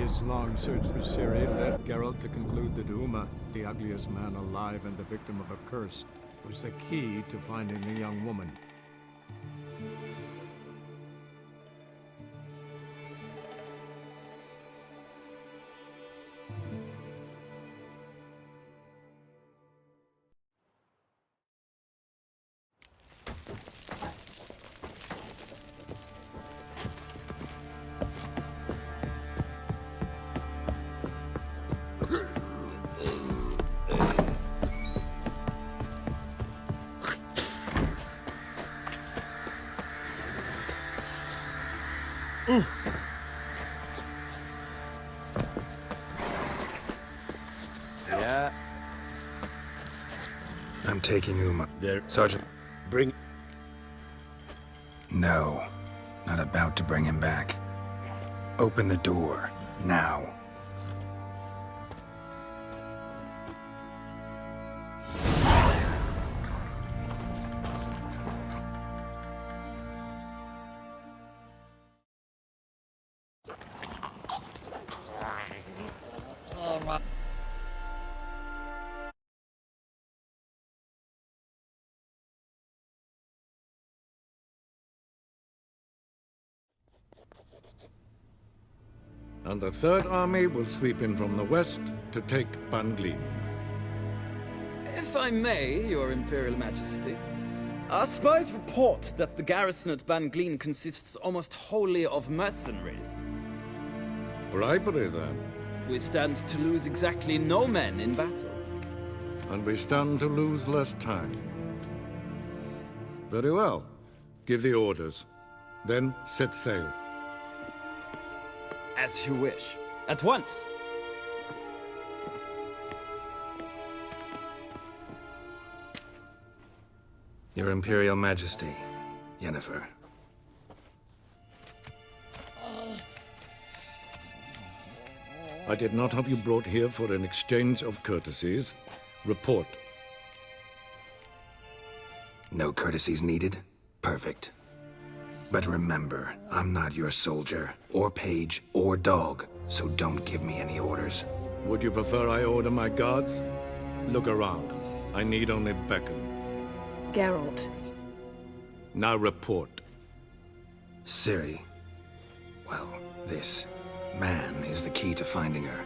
His long search for Ciri led Geralt to conclude that Uma, the ugliest man alive and the victim of a curse, was the key to finding the young woman. Yeah. I'm taking Uma. There. Sergeant. Bring... No. Not about to bring him back. Open the door. Now. And the Third Army will sweep in from the west to take Ban Glean. If I may, Your Imperial Majesty, our spies report that the garrison at Ban Glean consists almost wholly of mercenaries. Bribery, then. We stand to lose exactly no men in battle. And we stand to lose less time. Very well. Give the orders. Then set sail. As you wish. At once! Your Imperial Majesty, Yennefer. I did not have you brought here for an exchange of courtesies. Report. No courtesies needed? Perfect. But remember, I'm not your soldier, or page, or dog, so don't give me any orders. Would you prefer I order my guards? Look around. I need only beckon. Geralt. Now report. Ciri. Well, this man is the key to finding her.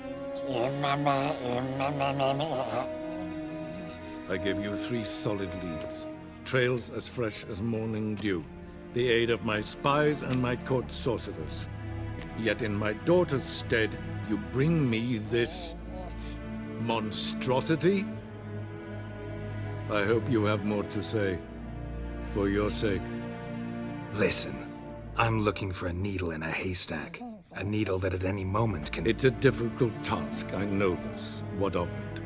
I give you 3 solid leads. Trails as fresh as morning dew. The aid of my spies and my court sorcerers. Yet in my daughter's stead, you bring me this... monstrosity? I hope you have more to say. For your sake. Listen, I'm looking for a needle in a haystack. A needle that at any moment can... It's a difficult task, I know this. What of it?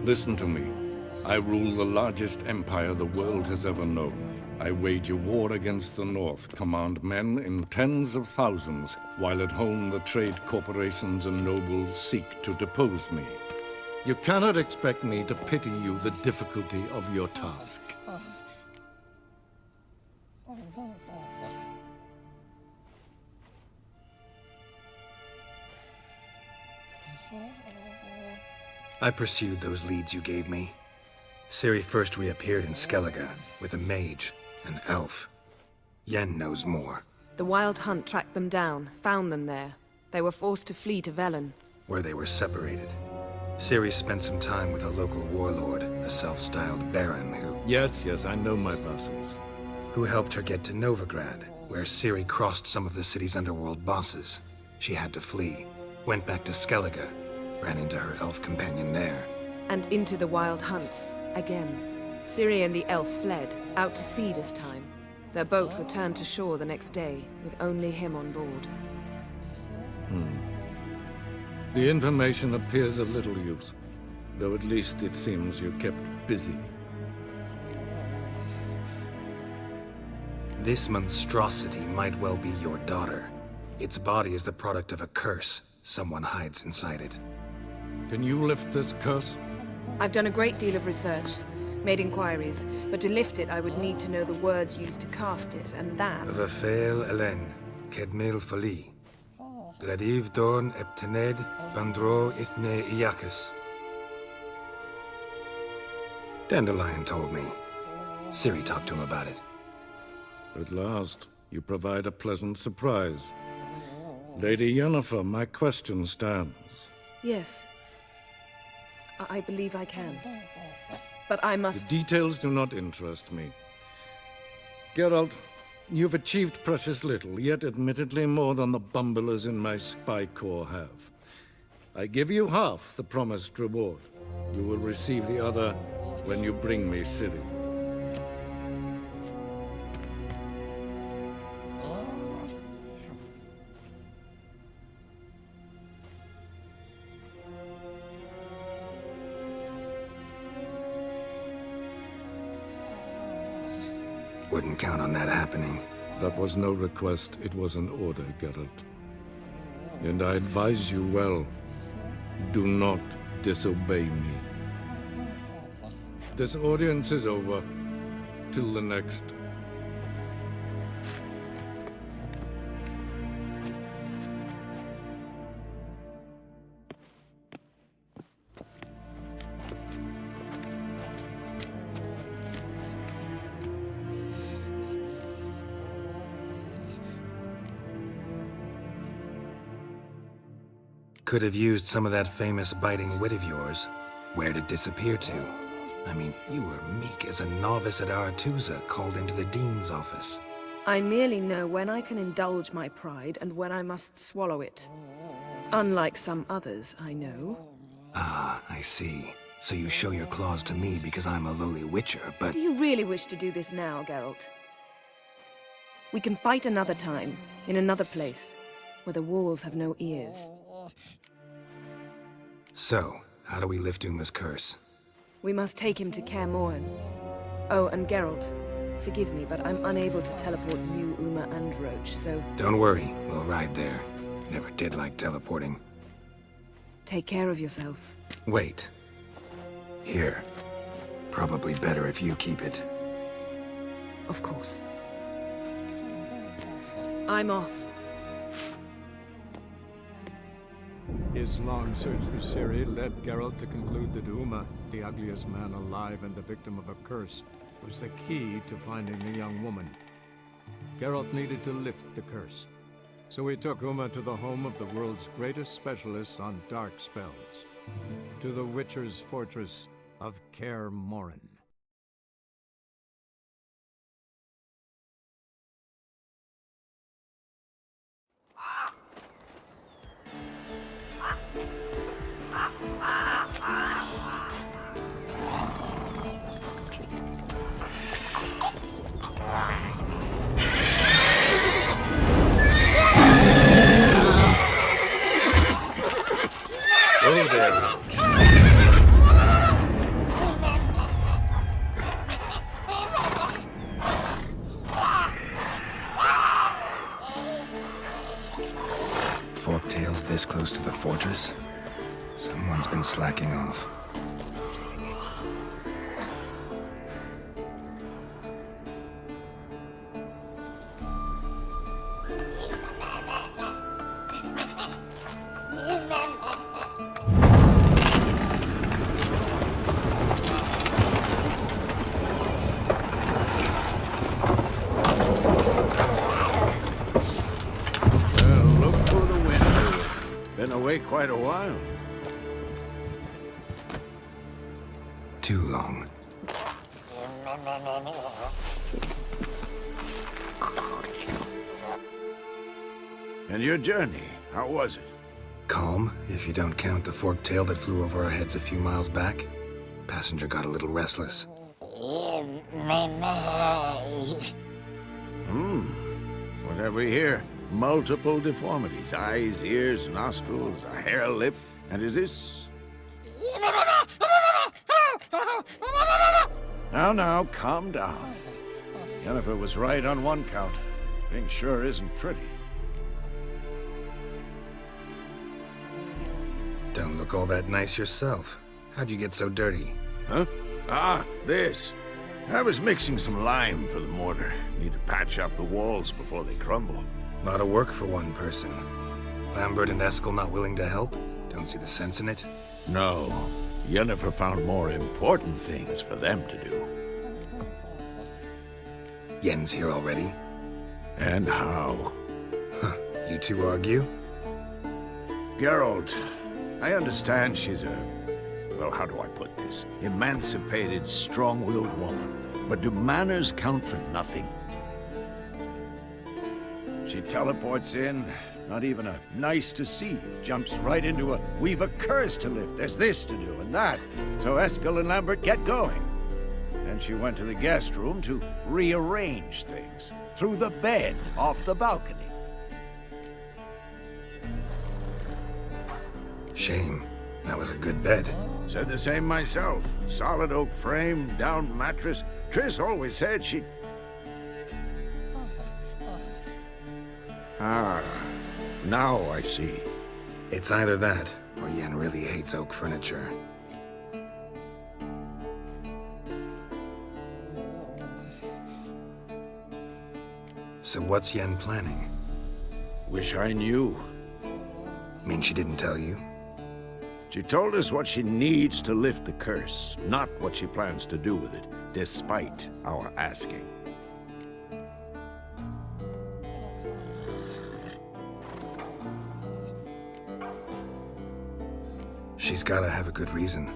Listen to me. I rule the largest empire the world has ever known. I wage a war against the North, command men in tens of thousands, while at home the trade corporations and nobles seek to depose me. You cannot expect me to pity you the difficulty of your task. I pursued those leads you gave me. Ciri first reappeared in Skellige with a mage, an elf. Yen knows more. The Wild Hunt tracked them down, found them there. They were forced to flee to Velen. Where they were separated. Ciri spent some time with a local warlord, a self-styled baron Yes, I know my vassals. who helped her get to Novigrad, where Ciri crossed some of the city's underworld bosses. She had to flee, went back to Skellige, ran into her elf companion there. And into the Wild Hunt, again. Ciri and the elf fled, out to sea this time. Their boat returned to shore the next day, with only him on board. The information appears of little use, though at least it seems you kept busy. This monstrosity might well be your daughter. Its body is the product of a curse. Someone hides inside it. Can you lift this curse? I've done a great deal of research, made inquiries, but to lift it I would need to know the words used to cast it, and that... Vafel Elen, Kedmil Fali. Gladiv Dorn Eptened Bandro Ithne Iacus. Dandelion told me. Ciri talked to him about it. At last, you provide a pleasant surprise. Lady Yennefer, my question stands. Yes. I believe I can. But I must... The details do not interest me. Geralt, you've achieved precious little, yet admittedly more than the bumblers in my spy corps have. I give you half the promised reward. You will receive the other when you bring me Ciri. Wouldn't count on that happening. That was no request, it was an order, Geralt. And I advise you well, do not disobey me. This audience is over. Till the next. Could have used some of that famous biting wit of yours. Where'd it disappear to? I mean, you were meek as a novice at Aretuza called into the Dean's office. I merely know when I can indulge my pride and when I must swallow it. Unlike some others, I know. Ah, I see. So you show your claws to me because I'm a lowly witcher, but... Do you really wish to do this now, Geralt? We can fight another time, in another place, where the walls have no ears. So, how do we lift Uma's curse? We must take him to Kaer Morhen. Oh, and Geralt, forgive me, but I'm unable to teleport you, Uma, and Roach, so... Don't worry, we'll ride there. Never did like teleporting. Take care of yourself. Wait. Here. Probably better if you keep it. Of course. I'm off. His long search for Ciri led Geralt to conclude that Uma, the ugliest man alive and the victim of a curse, was the key to finding the young woman. Geralt needed to lift the curse, so he took Uma to the home of the world's greatest specialists on dark spells, to the Witcher's fortress of Kaer Morhen. Oh there, Roach. Forktails this close to the fortress? Someone's been slacking off. Been away quite a while. Too long. And your journey, how was it? Calm, if you don't count the forktail that flew over our heads a few miles back. Passenger got a little restless. What have we here? Multiple deformities. Eyes, ears, nostrils, a hair lip. And is this... Now, calm down. Yennefer was right on one count. Thing sure isn't pretty. Don't look all that nice yourself. How'd you get so dirty? Huh? Ah, this. I was mixing some lime for the mortar. Need to patch up the walls before they crumble. Lot of work for one person. Lambert and Eskel not willing to help? Don't see the sense in it? No. Yennefer found more important things for them to do. Yen's here already? And how? Huh. You two argue? Geralt, I understand she's a... well, how do I put this? Emancipated, strong-willed woman. But do manners count for nothing? She teleports in, not even a nice to see you, jumps right into a we've a curse to lift, there's this to do and that. So Eskel and Lambert get going. And she went to the guest room to rearrange things. Through the bed, off the balcony. Shame. That was a good bed. Said the same myself. Solid oak frame, down mattress. Triss always said she'd... Ah, now I see. It's either that, or Yen really hates oak furniture. So what's Yen planning? Wish I knew. Mean she didn't tell you? She told us what she needs to lift the curse, not what she plans to do with it, despite our asking. She's gotta have a good reason.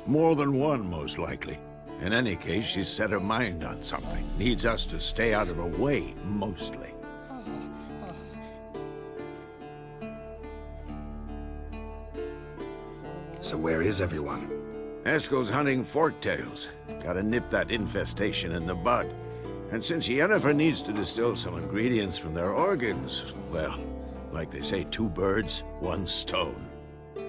More than one, most likely. In any case, she's set her mind on something. Needs us to stay out of her way, mostly. So where is everyone? Eskel's hunting forktails. Gotta nip that infestation in the bud. And since Yennefer needs to distill some ingredients from their organs, well, like they say, 2 birds, 1 stone.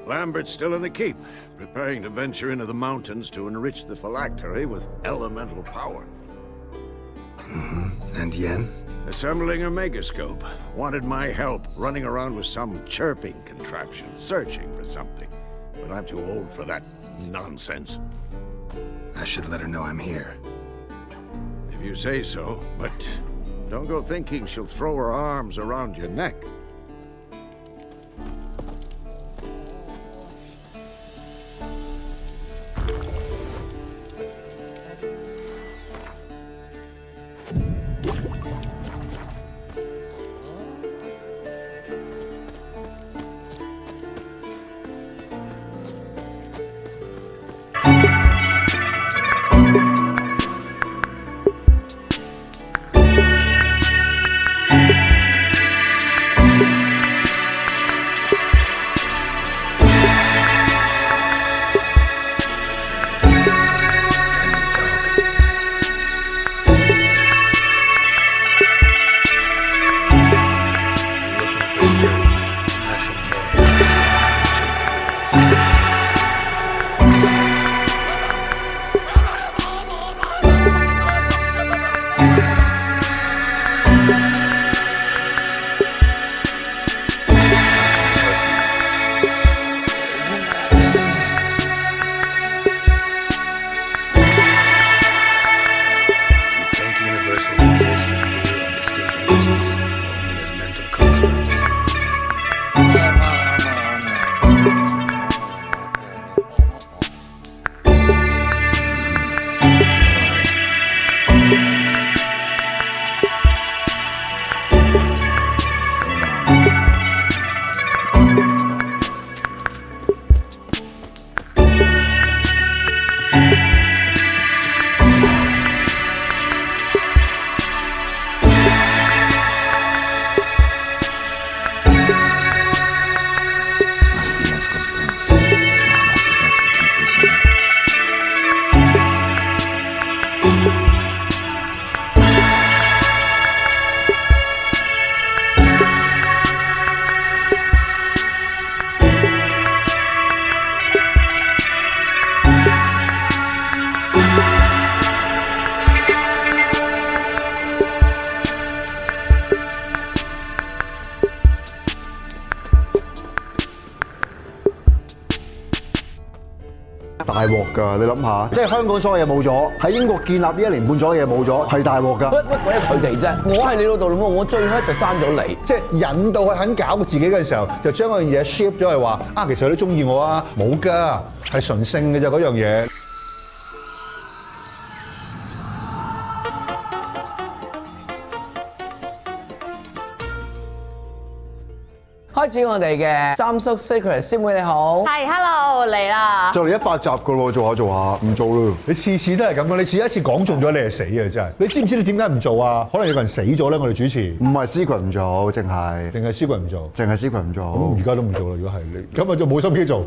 Lambert's still in the keep, preparing to venture into the mountains to enrich the phylactery with elemental power. And Yen? Assembling a megascope. Wanted my help running around with some chirping contraption, searching for something. But I'm too old for that nonsense. I should let her know I'm here. If you say so, but don't go thinking she'll throw her arms around your neck. 大鑊㗎，你諗下，即係香港所有嘢冇咗，喺英國建立呢1年半咗嘅嘢冇咗，係大鑊㗎。乜鬼係佢哋啫？我係你老豆老母，我最叻就生咗你。即係引到佢肯搞自己嘅時候，就將嗰樣嘢 shift 咗係話啊，其實你都中意我啊，冇㗎，係純性嘅啫嗰樣嘢。開始我哋嘅三叔 Secret， 師妹你好。係 ，hello 嚟啦。就嚟100集㗎喎，做下唔做啦。你次次都係咁嘅，你次一次講中咗你係死啊！真係，你知唔知你點解唔做啊？可能有個人死咗咧，我哋主持。唔係 Secret 唔做，淨係Secret 唔做，淨係 Secret 唔做。咁而家都唔做啦。如果係你，咁啊就冇心機做。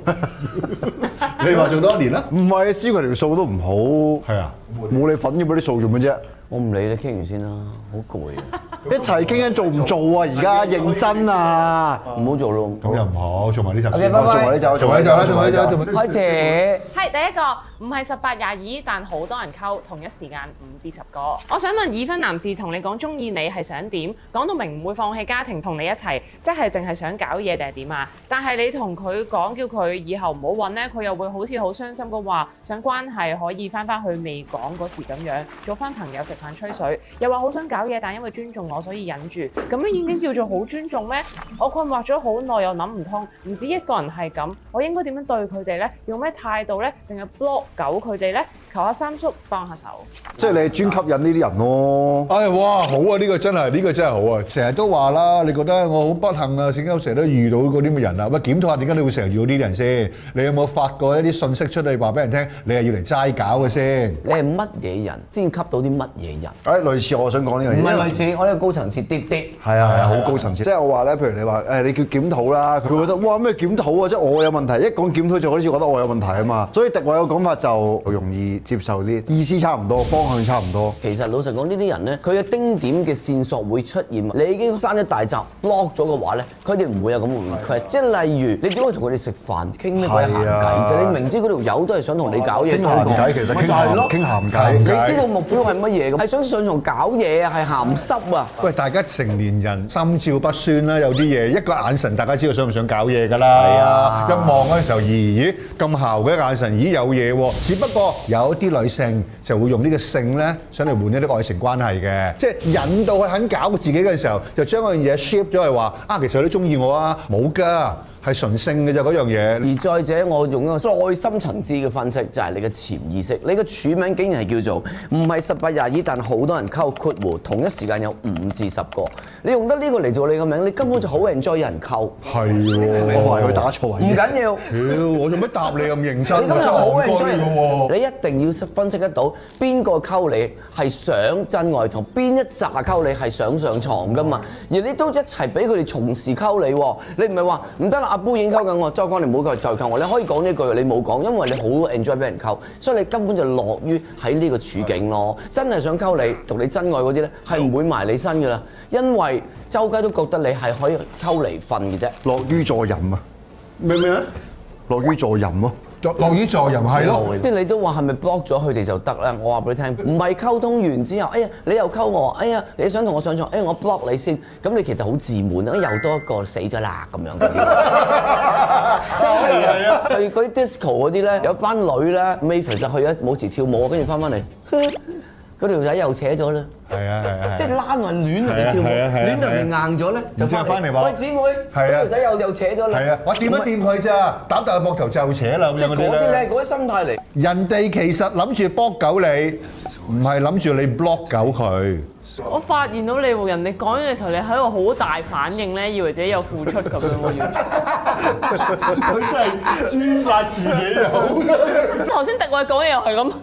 你話做多1年啦？唔係 Secret 條數都唔好。係啊，冇你份嘅嗰啲數做乜啫？我唔理你，傾完先啦，好攰啊！一齊傾緊做唔做啊？而家認真啊！唔好做咯。咁又唔好，做埋呢集先。拜拜做埋呢集，做埋呢集啦，做埋呢集，做埋。開始。係第一個，唔係18、22，但好多人溝，同一時間5至10個。我想問已婚男士同你講中意你係想點？講到明唔會放棄家庭同你一齊，即係淨係想搞嘢定係點啊？但係你同佢講叫佢以後唔好揾呢，佢又會好似好傷心咁話，想關係可以翻去未講嗰時咁樣，做翻朋友食飯吹水，又話好想搞嘢，但因為尊重我所以忍住。咁樣已經叫做好尊重咩？我困惑咗好耐又諗唔通，唔止一個人係咁，我應該點樣對佢哋呢？用咩態度呢？定係 block 狗佢哋呢？求下三叔幫下手。即係你專吸引呢啲人咯。哎哇，好啊！呢個真係好啊！成日都話啦，你覺得我好不幸啊，成日都遇到嗰啲咁嘅人啊。喂，檢討下點解你會成日遇到呢啲人先？你有冇發過一啲信息出嚟話俾人聽？你係要嚟齋搞嘅先？你係乜嘢人先吸到啲乜嘢人？類似我想講呢樣嘢。唔係類似，我呢個高層次啲。係啊，好高層次。即係我話咧，譬如你話你叫檢討啦，佢覺得哇咩檢討啊？即係我有問題，一講檢討就好似覺得我有問題啊嘛。所以迪偉嘅講法就容易接受啲，意思差唔多，方向差唔多。其實老實講，呢啲人咧，佢嘅丁點嘅線索會出現。你已經生一大集 block 咗嘅話咧，佢哋唔會有咁嘅 request。即係例如，你點會同佢哋食飯傾咩鬼閒偈啫？你明知嗰條友都係想同你搞嘢，傾閒偈其實傾閒偈。你知道目標係乜嘢㗎？係想上床搞嘢啊，係鹹濕啊！喂，大家成年人心照不宣啦，有啲嘢一個眼神，大家知道想唔想搞嘢㗎啦。係啊，一望嗰陣時候，咦咁姣嘅眼神，咦有嘢喎。只不過有啲女性就會用呢個性咧，想嚟換一啲愛情關係嘅，即係引到佢肯搞自己嘅時候，就將嗰樣嘢 shift 咗係話啊，其實你都中意我啊，冇㗎。係純性嘅啫嗰樣嘢。而再者，我用一個再深層次嘅分析，就係你嘅潛意識。你嘅署名竟然係叫做唔係18、22，但好多人溝括弧，同一時間有5至10個。你用得呢個嚟做你嘅名，你根本就好 enjoy 有人溝。係喎，我話佢打錯位。唔緊要。我做乜答你咁認真？你根本就好 enjoy 嘅喎。你一定要分析得到邊個溝你係想真愛，同邊一紮溝你係想上床㗎嘛。而你都一齊俾佢哋同時溝你喎。你唔係話唔得啦。阿杯已經溝緊我，周哥你唔好再溝我。你可以講呢句，你冇講，因為你好 enjoy 俾人溝，所以你根本就樂於喺呢個處境咯。真係想溝你，同你真愛嗰啲咧，係唔會埋你身噶啦，因為周街都覺得你係可以溝嚟瞓嘅啫。樂於助人啊！咩啊？樂於助人咯。樂於助人係咯，即係你都話係咪 block 咗佢哋就得啦？我話俾你聽，唔係溝通完之後，哎呀你又溝我，哎呀你想同我上床，哎我 block 你先，咁你其實好自滿啊！又多一個死咗啦咁樣嗰啲，真係啊！去嗰啲 disco 嗰啲咧，有班女咧，Mavis 去咗舞池跳舞，跟住翻嚟，嗰條仔又扯咗啦。係啊，即係躝埋亂同你跳舞，亂同你硬咗咧，就翻嚟話喂姊妹，嗰條仔又扯咗啦。係啊，我掂一掂佢咋，打大個膊頭就扯啦咁樣嗰啲咧。嗰啲咧，嗰啲心態嚟。人哋其實諗住幫狗你，唔係諗住你 block 狗佢。我發現到你喎，人哋講嘢嘅時候，你喺度好大反應咧，以為自己有付出咁樣喎，要。佢真係誅殺自己又好。頭先迪偉講嘢又係咁。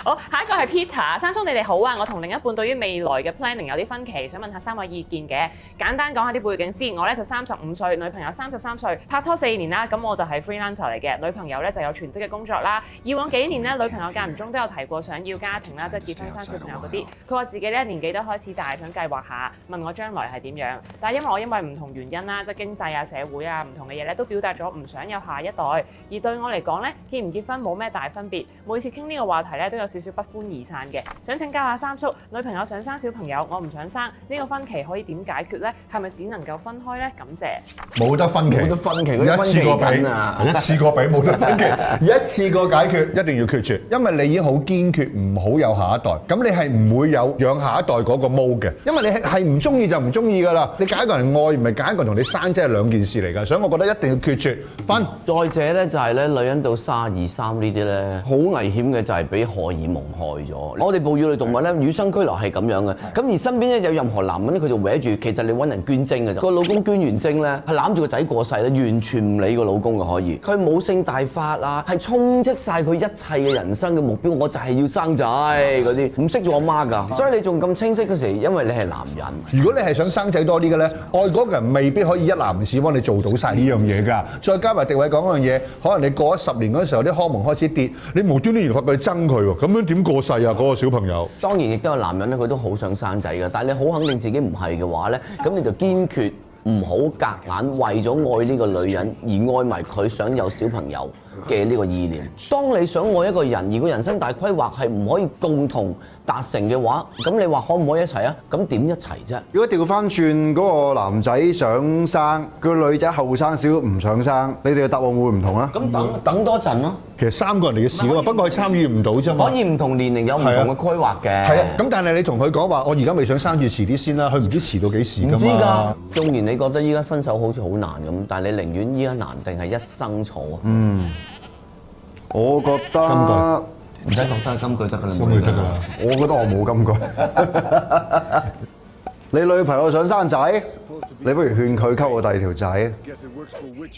好，下一個係 Peter，三叔你哋好啊！我同另一半對於未來嘅 planning 有啲分歧，想問下3位意見嘅。簡單講下啲背景先，我咧就35歲，女朋友33歲，拍拖4年啦。咁我就係 freelancer 嚟嘅，女朋友咧就有全職嘅工作啦。以往幾年咧，女朋友間唔中都有提過想要家庭啦，即係結婚生小朋友嗰啲。佢話自己咧年紀都開始大，想計劃下，問我將來係點樣。但係因為唔同原因啦，即係經濟啊、社會啊唔同嘅嘢咧，都表達咗唔想有下一代。而對我嚟講咧，結唔結婚冇咩大分別。每次傾呢個話題咧，都有少少少不歡而散嘅。想請教下三叔，女朋友想生小朋友，我唔想生，呢個分歧可以點解決呢？係咪只能夠分開呢？感謝。冇得分歧，冇得分歧，嗰啲一分歧次過俾，緊啊！一次過俾冇得分歧，一次過解決，一定要決絕，因為你已經好堅決唔好有下一代，咁你係唔會有養下一代嗰個毛嘅，因為你係唔中意就唔中意㗎啦。你揀一個人愛，唔係揀一個人同你生，真係兩件事嚟㗎。所以我覺得一定要決絕分。再者咧就係咧，女人到32、3呢啲咧，好危險嘅就係俾荷爾蒙害咗。我哋哺乳類動物咧，與生俱來係咁樣嘅。咁而身邊咧有任何男人咧，佢就搲住，其實你揾人捐精嘅啫。個老公捐完精咧，係攬住個仔過世咧，完全唔理個老公嘅可以。佢冇性大發啊，係充斥晒佢一切嘅人生嘅目標，我就係要生仔嗰啲，唔識做阿媽㗎。所以你仲咁清晰嘅時，因為你係男人。如果你係想生仔多啲嘅咧，愛嗰個人未必可以一男一女幫你做到晒呢樣嘢㗎。再加埋迪偉講嗰樣嘢，可能你過咗10年嗰陣時候，啲荷爾蒙開始跌，你無端端而發覺你憎佢喎，咁樣點過世啊？嗰個小朋友。當然亦都有男人咧，佢都好想生仔嘅，但係你好肯定自己唔係嘅話咧，咁你就堅決唔好夾硬為咗愛呢個女人而愛埋佢想有小朋友嘅呢個意念。當你想愛一個人，而個人生大規劃係唔可以共同達成嘅話，咁你話可唔可以一齊啊？咁點一齊啫？如果調翻轉嗰個男仔想生，個女仔後生少唔想生，你哋嘅答案會唔同啊？咁等多陣咯。其實3個人嚟嘅事㗎嘛，不過佢參與唔到啫嘛。可以唔同年齡有唔同嘅規劃嘅。係啊，咁但係你同佢講話，我而家未想生住，遲啲先啦。佢唔知遲到幾時㗎嘛。唔知㗎。縱然你覺得依家分手好似好難咁，但係你寧願依家難定係一生錯啊？我覺得唔使覺得金句得㗎啦，金句得㗎啦。我覺得我冇金句。你女朋友想生仔，你不如勸佢溝我第二條仔。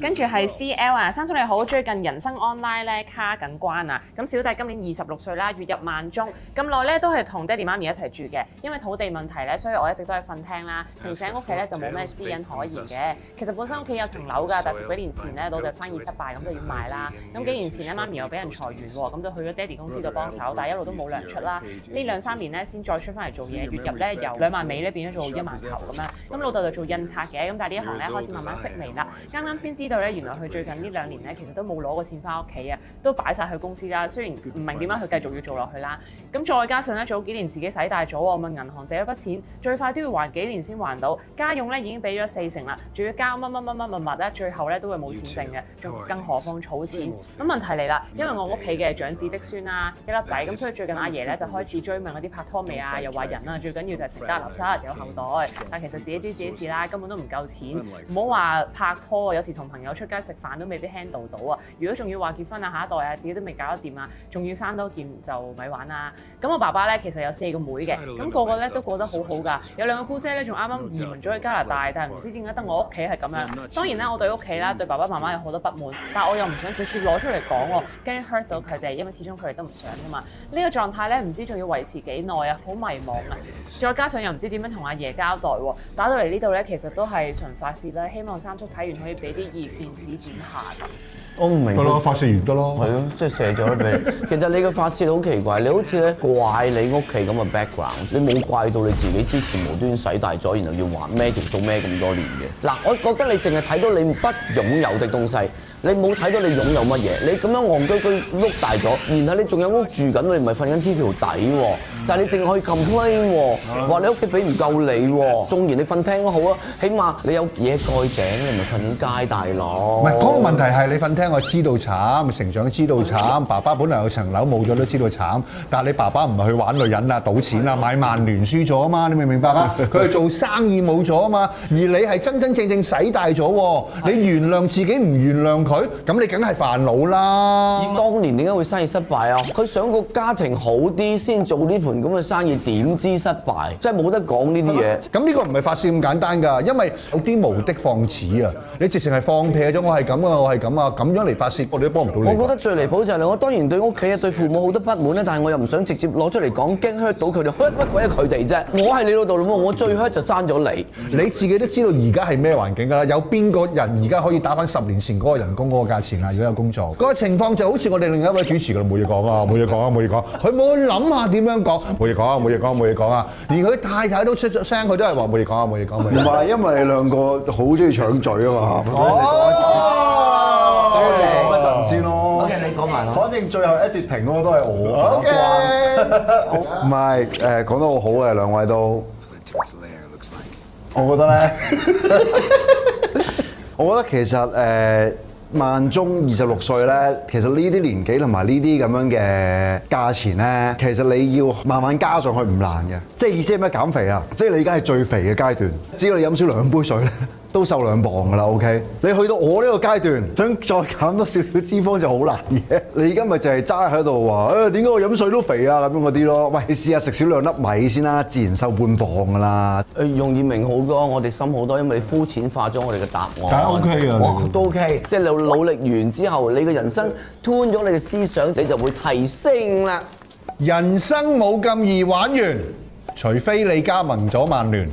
跟住係 CL 啊，三叔你好，最近人生 online 咧卡緊關啊，咁小弟今年26歲啦，月入萬中，咁耐咧都係同爹哋媽咪一齊住嘅，因為土地問題咧，所以我一直都係瞓廳啦，平時喺屋企咧就冇咩私隱可言嘅。其實本身屋企有層樓㗎，但係10幾年前咧老豆生意失敗，咁就要賣啦。咁幾年前咧媽咪又俾人裁員喎，咁就去咗爹哋公司度幫手，但係一路都冇糧出啦。呢2、3年咧先再出翻嚟做嘢，月入咧由2萬尾咧變咗做1萬頭咁樣。咁老豆就做印刷嘅，咁但係呢一行咧開始慢慢式微啦。啱啱先知道咧，原來佢最近呢2年咧其實都冇攞過錢翻屋企啊，都擺晒去公司啦。雖然唔明點解佢繼續要做落去啦。咁再加上咧早幾年自己使大咗，我問銀行借咗筆錢，最快都要還幾年先還到。家用咧已經俾咗40%啦，仲要交乜咧，最後咧都會冇錢剩嘅，仲更何況儲錢。咁問題嚟啦，因為我屋企嘅長子嫡孫啦，一粒仔，咁所以最近阿爺咧就開始追問嗰啲拍拖未啊，又話人啊最緊要就係成家立室有後代，但其實自己知自己事啦，根本都唔夠錢，唔好話拍拖，有時同朋友出街食飯都未必 handle 到啊！如果仲要話結婚啊、下一代啊，自己都未搞得掂啊，仲要生多件就咪玩啦！咁我爸爸咧其實有4個妹嘅，咁個個咧都過得好好㗎，有2個姑姐咧仲啱啱移民咗去加拿大，但係唔知點解得我屋企係咁樣。當然啦，我對屋企啦、對爸爸媽媽有好多不滿，但係我又唔想直接攞出嚟講喎，驚 hurt 到佢哋，因為始終佢哋都唔想㗎嘛。呢個狀態咧唔知仲要維持幾耐啊，好迷茫啊！再加上又唔知點樣同阿爺交代喎，打到嚟呢度咧其實都係純發泄啦，希望三叔睇完可以俾啲意見指點下。我唔明。得咯，發泄完得咯。係咯，即係射咗俾你。其實你嘅發泄好奇怪，你好似咧怪你屋企咁嘅 background，你冇怪到你自己之前無端使大咗，然後要還孭條數孭咁多年嘅。嗱，我覺得你淨係睇到你不擁有的東西。你冇睇到你擁有乜嘢，你咁樣戇居居碌大咗，然後你仲有屋住緊，你唔係瞓緊天橋底喎，但係你淨係可以 complain 喎，話你屋企俾唔夠你喎，縱然你瞓廳都好啊，起碼你有嘢蓋頂，你唔係瞓緊街大佬。唔係嗰個問題係你瞓廳，我知道慘，成長知道慘，爸爸本來有層樓冇咗都知道慘，但係你爸爸唔係去玩女人啊、賭錢啊、買曼聯輸咗啊嘛，你明唔明白啊？佢係做生意冇咗啊嘛，而你係真真正正使大咗喎，你原諒自己唔原諒佢，咁你梗係煩惱啦。當年點解會生意失敗啊？佢想個家庭好啲先做呢盤咁嘅生意，點知失敗？真係冇得講呢啲嘢。咁呢個唔係發泄咁簡單㗎，因為有啲無的放矢啊！你直情係放屁咗，我係咁啊，我係咁啊，咁樣嚟發泄，我哋都幫唔到你。我覺得最離譜就係我當然對屋企啊、對父母好多不滿咧，但係我又唔想直接攞出嚟講，驚 hurt 到佢哋，hurt 乜鬼啊佢哋啫？我係你老豆老母，我最 hurt 就生咗你。你自己都知道而家係咩環境㗎啦？有邊個人而家可以打返10年前嗰個人工嗰個價錢啊？如果有工作，嗰個情況就好似我哋另一位主持㗎啦，冇嘢講啊，冇嘢講啊，冇嘢講。佢冇諗下點樣講，冇嘢講啊，冇嘢講，冇嘢講啊。連佢太太都出咗聲，佢都係話冇嘢講啊，冇嘢講。唔係，因為你兩個好中意搶嘴啊嘛。哦，你講一陣先咯。OK， 你講埋啦。反正最後 editing 嗰個都係我。OK。唔係講得好好嘅兩位都， Fled to its lair, looks like. 我覺得咧，我覺得其實萬中26歲咧，其實呢啲年紀同埋呢啲咁樣嘅價錢咧，其實你要慢慢加上去唔難嘅。即係意思係咩減肥啊？即係你而家係最肥嘅階段，只要你飲少2杯水咧，都瘦2磅㗎啦。OK， 你去到我呢個階段，想再減多少少脂肪就好難嘅。你而家咪就係齋喺度話，點解我飲水都肥啊咁樣嗰啲咯？喂，你試下食少2粒米先啦，自然瘦半磅㗎啦。容易明好多，我哋深好多，因為你膚淺化咗我哋嘅答案。梗係 OK 啊，哇，都 OK， 即係你努力完之後，你嘅人生 turn 咗你嘅思想，你就會提升啦。人生冇咁易玩完，除非你加盟咗曼聯。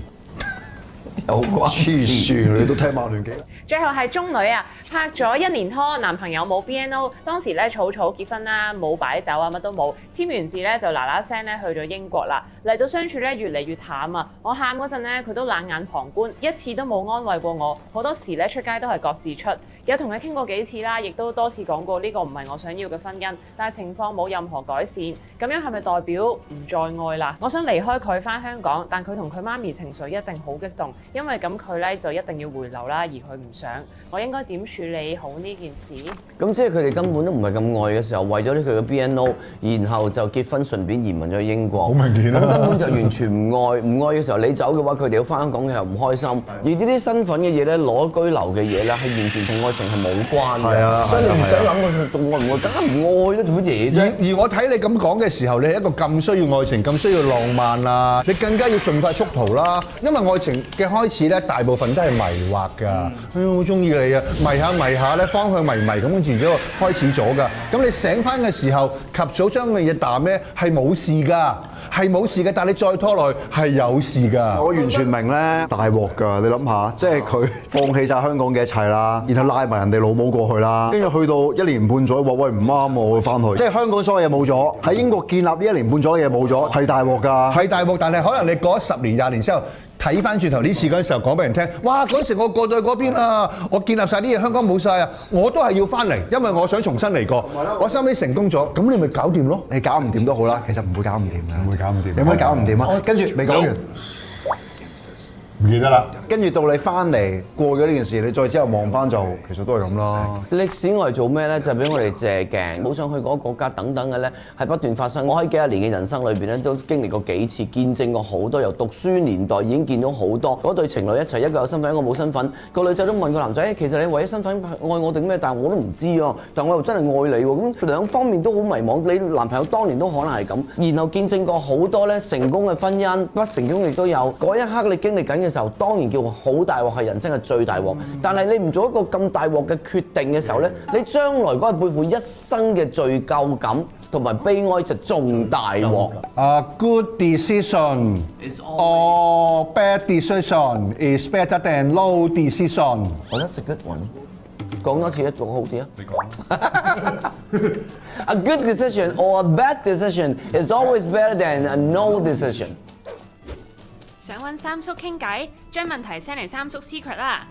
有關黐線，你都聽曼聯幾？最後係中女啊，拍咗1年拖，男朋友冇 BNO， 當時咧草草結婚啦，冇擺酒啊，乜都冇，簽完字咧就嗱嗱聲咧去咗英國啦。嚟到相處咧越嚟越淡啊，我喊嗰陣咧佢都冷眼旁觀，一次都冇安慰過我，好多時咧出街都係各自出，有同佢傾過幾次啦，亦都多次講過呢個唔係我想要嘅婚姻，但係情況冇任何改善，咁樣係咪代表唔再愛啦？我想離開佢返香港，但佢同佢媽咪情緒一定好激動，因為咁佢咧就一定要回流啦，而佢唔想，我應該點處理好呢件事？咁即係佢哋根本都唔係咁愛嘅時候，為咗呢佢嘅 BNO， 然後就結婚順便移民咗去英國。好明顯啦，咁根本就完全唔愛，唔愛嘅時候你走嘅話，佢哋要翻香港嘅又唔開心。而呢啲身份嘅嘢咧，攞居留嘅嘢咧，係完全同愛情係冇關嘅。係啊，所以你唔使諗佢仲愛唔愛，梗係唔愛啦，做乜嘢啫？而我睇你咁講嘅時候，你係一個咁需要愛情、咁需要浪漫啊，你更加要盡快速逃啦。因為愛情嘅開始咧，大部分都係迷惑㗎。哎呀，好中意你啊，迷下咧，方向迷咁跟住之後開始咗㗎。咁你醒翻嘅時候，及早將嘅嘢淡咧，係冇事㗎，係冇事嘅。但係你再拖落去係有事㗎。我完全明咧，大鑊㗎！你諗下，即係佢放棄晒香港嘅一切啦，然後拉埋人哋老母過去啦，跟住去到1年半載，話喂唔啱我要翻去，即係香港所有嘢冇咗，喺英國建立呢1年半載嘅嘢冇咗，係大鑊㗎。係大鑊，但係可能你過咗10年、20年之後。睇翻轉頭呢次嗰陣時候講俾人聽，哇！嗰陣時我過到去嗰邊啊，我建立晒啲嘢，香港冇晒啊，我都係要翻嚟，因為我想重新嚟過。我收尾成功咗，咁你咪搞掂咯。你搞唔掂都好啦，其實唔會搞唔掂嘅。唔會搞唔掂。有冇搞唔掂啊？跟住未講完。唔記得啦，跟住到你翻嚟過咗呢件事，你再之後望翻就其實都係咁啦。歷史我哋做咩咧？就係俾我哋借鏡，好想去嗰個國家等等嘅咧，係不斷發生。我喺幾十年嘅人生裏邊咧，都經歷過幾次，見證過好多。由讀書年代已經見到好多嗰對情侶一齊，一個有身份，一個冇身份。個女仔都問個男仔：其實你為咗身份愛我定咩？但係我都唔知啊。但我又真係愛你喎。咁兩方面都好迷茫。你男朋友當年都可能係咁，然後見證過好多咧成功嘅婚姻，不成功亦都有。嗰一刻你經歷緊嘅時候，當然叫好大鑊，係人生嘅最大鑊。但係你唔做一個咁大鑊嘅決定嘅時候咧，你將來嗰係背負一生嘅罪疚感同埋悲哀就仲大鑊。Good decision or bad decision is better than no decision。我覺得 good one。講多次一讀好啲啊！你講。A good decision or a bad decision is always better than a no decision。想揾三叔傾偈，將問題 send 嚟三叔 secret 啦。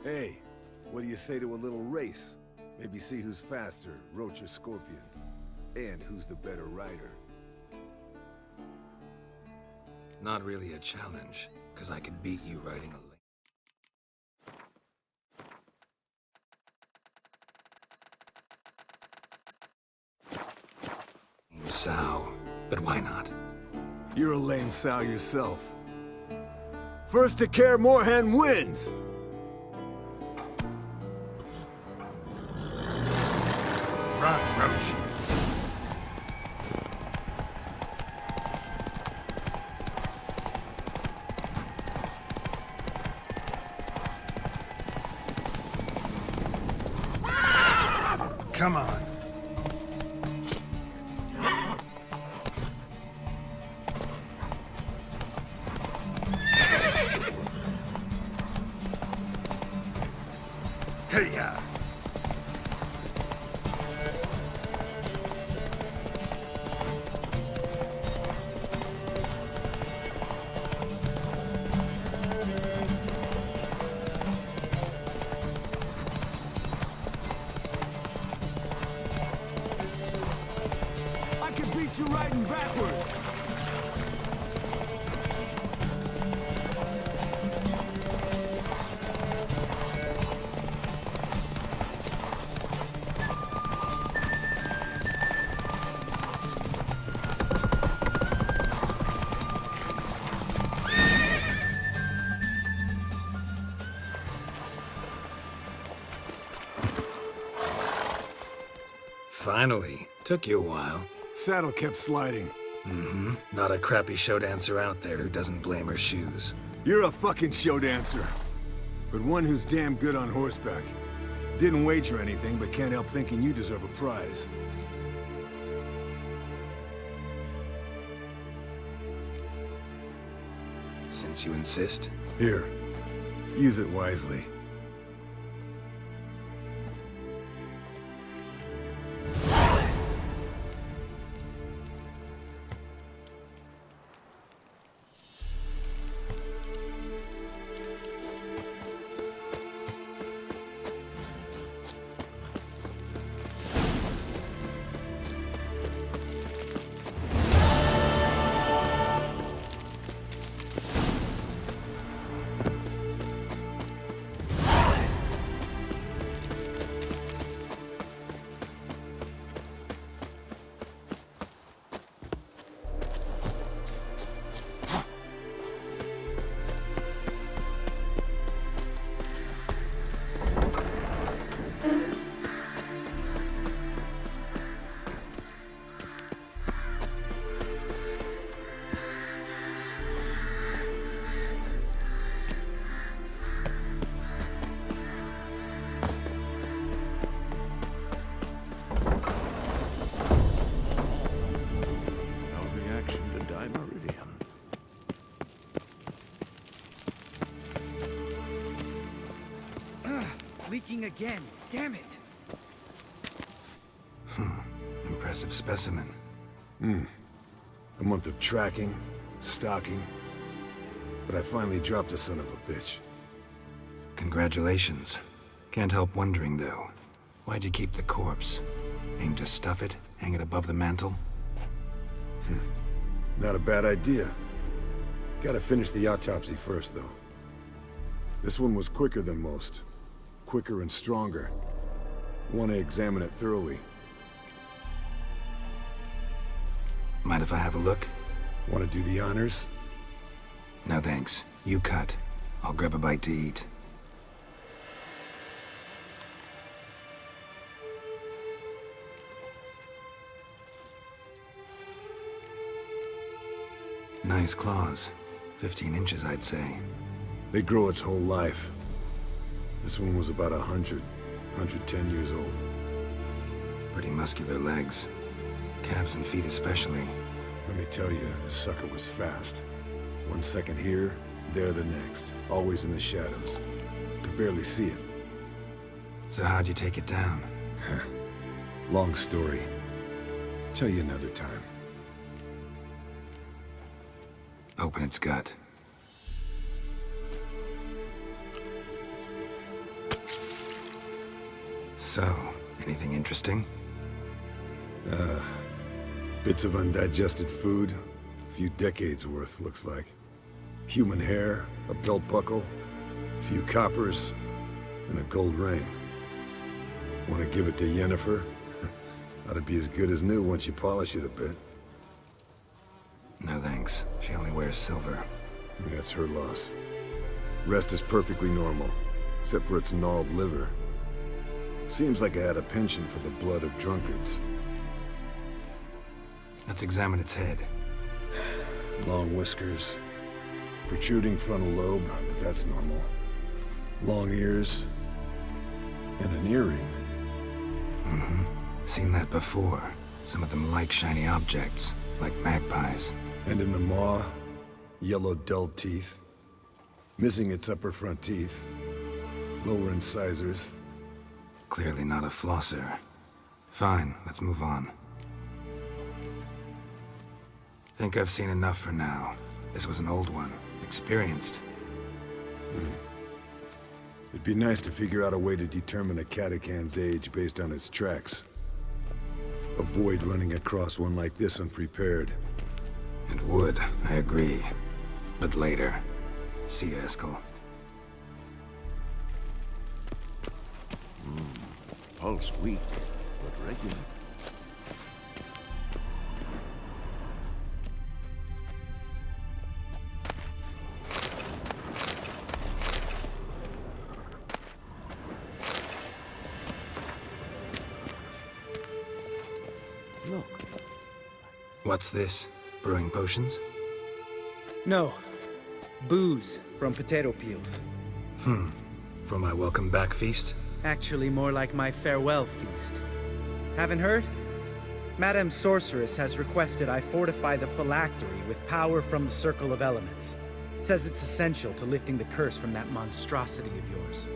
Hey, what do you say to a little race? Maybe see who's faster, Roach or Scorpion, and who's the better rider. Not really a challenge, because I could beat you riding a sow, but why not? You're a lame sow yourself. First to Kaer Morhen wins! Run, Roach. Come on. Hey-ya! at you riding backwards! Finally. Took you a while. Saddle kept sliding. Mm-hmm. Not a crappy show dancer out there who doesn't blame her shoes. You're a fucking show dancer. But one who's damn good on horseback. Didn't wager anything, but can't help thinking you deserve a prize. Since you insist. Here. Use it wisely. Leaking again. Damn it. Impressive specimen. A month of tracking, stalking. But I finally dropped the son of a bitch. Congratulations. Can't help wondering, though. Why'd you keep the corpse? Aim to stuff it? Hang it above the mantle? Not a bad idea. Gotta finish the autopsy first, though. This one was quicker than most. Quicker and stronger. Want to examine it thoroughly. Mind if I have a look? Want to do the honors? No thanks. You cut. I'll grab a bite to eat. Nice claws. 15 inches, I'd say. They grow its whole life. This one was about 110 years old. Pretty muscular legs. Calves and feet especially. Let me tell you, this sucker was fast. 1 second here, there the next. Always in the shadows. Could barely see it. So how'd you take it down? Long story. Tell you another time. Open its gut. So, anything interesting? Bits of undigested food. A few decades worth, looks like. Human hair, a belt buckle, a few coppers, and a gold ring. Want to give it to Yennefer? Ought to be as good as new once you polish it a bit. No thanks. She only wears silver. That's her loss. Rest is perfectly normal, except for its gnarled liver. Seems like I had a penchant for the blood of drunkards. Let's examine its head. Long whiskers, protruding frontal lobe, but that's normal. Long ears, and an earring. Mm-hmm. Seen that before. Some of them like shiny objects, like magpies. And in the maw, yellow dull teeth. Missing its upper front teeth. Lower incisors. Clearly not a flosser. Fine, let's move on. Think I've seen enough for now. This was an old one. Experienced. It'd be nice to figure out a way to determine a Katakan's age based on its tracks. avoid running across one like this unprepared. It would, I agree. But later. See you, Eskel. Pulse weak, but regular. Look. What's this? Brewing potions? No. Booze from potato peels. For my welcome back feast? Actually, more like my farewell feast. Haven't heard? Madame Sorceress has requested I fortify the phylactery with power from the Circle of Elements. Says it's essential to lifting the curse from that monstrosity of yours.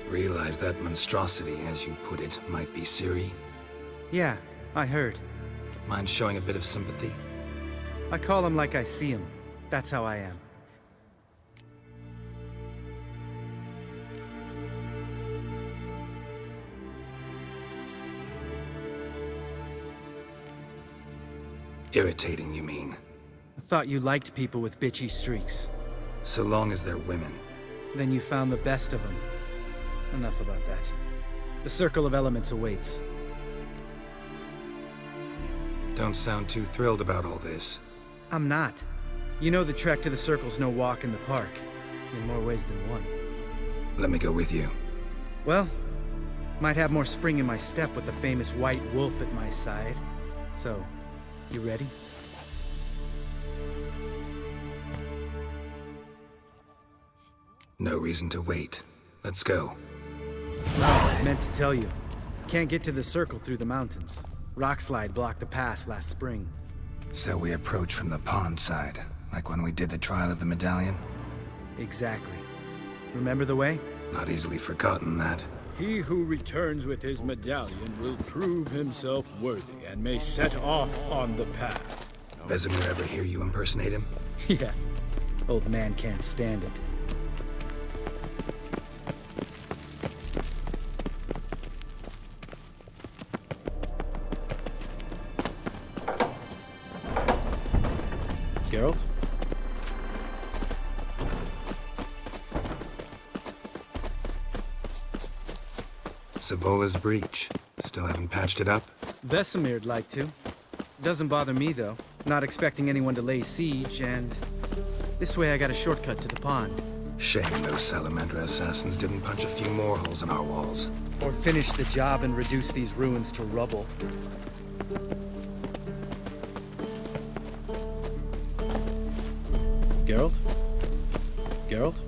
Realize that monstrosity, as you put it, might be Ciri? Yeah, I heard. Mind showing a bit of sympathy? I call him like I see him. That's how I am. Irritating, you mean? I thought you liked people with bitchy streaks. So long as they're women. Then you found the best of them. Enough about that. The Circle of Elements awaits. Don't sound too thrilled about all this. I'm not. You know the trek to the Circle's no walk in the park. In more ways than one. Let me go with you. Well, might have more spring in my step with the famous White Wolf at my side. So, you ready? No reason to wait. Let's go. Meant to tell you. Can't get to the Circle through the mountains. Rockslide blocked the pass last spring. So we approach from the pond side, like when we did the trial of the medallion? Exactly. Remember the way? Not easily forgotten, that. He who returns with his medallion will prove himself worthy and may set off on the path. Vesemir ever hear you impersonate him? Yeah. Old man can't stand it. Geralt? Savola's breach. Still haven't patched it up? Vesemir'd like to. Doesn't bother me, though. Not expecting anyone to lay siege, and... this way I got a shortcut to the pond. Shame those Salamandra assassins didn't punch a few more holes in our walls. Or finish the job and reduce these ruins to rubble. Geralt? Geralt?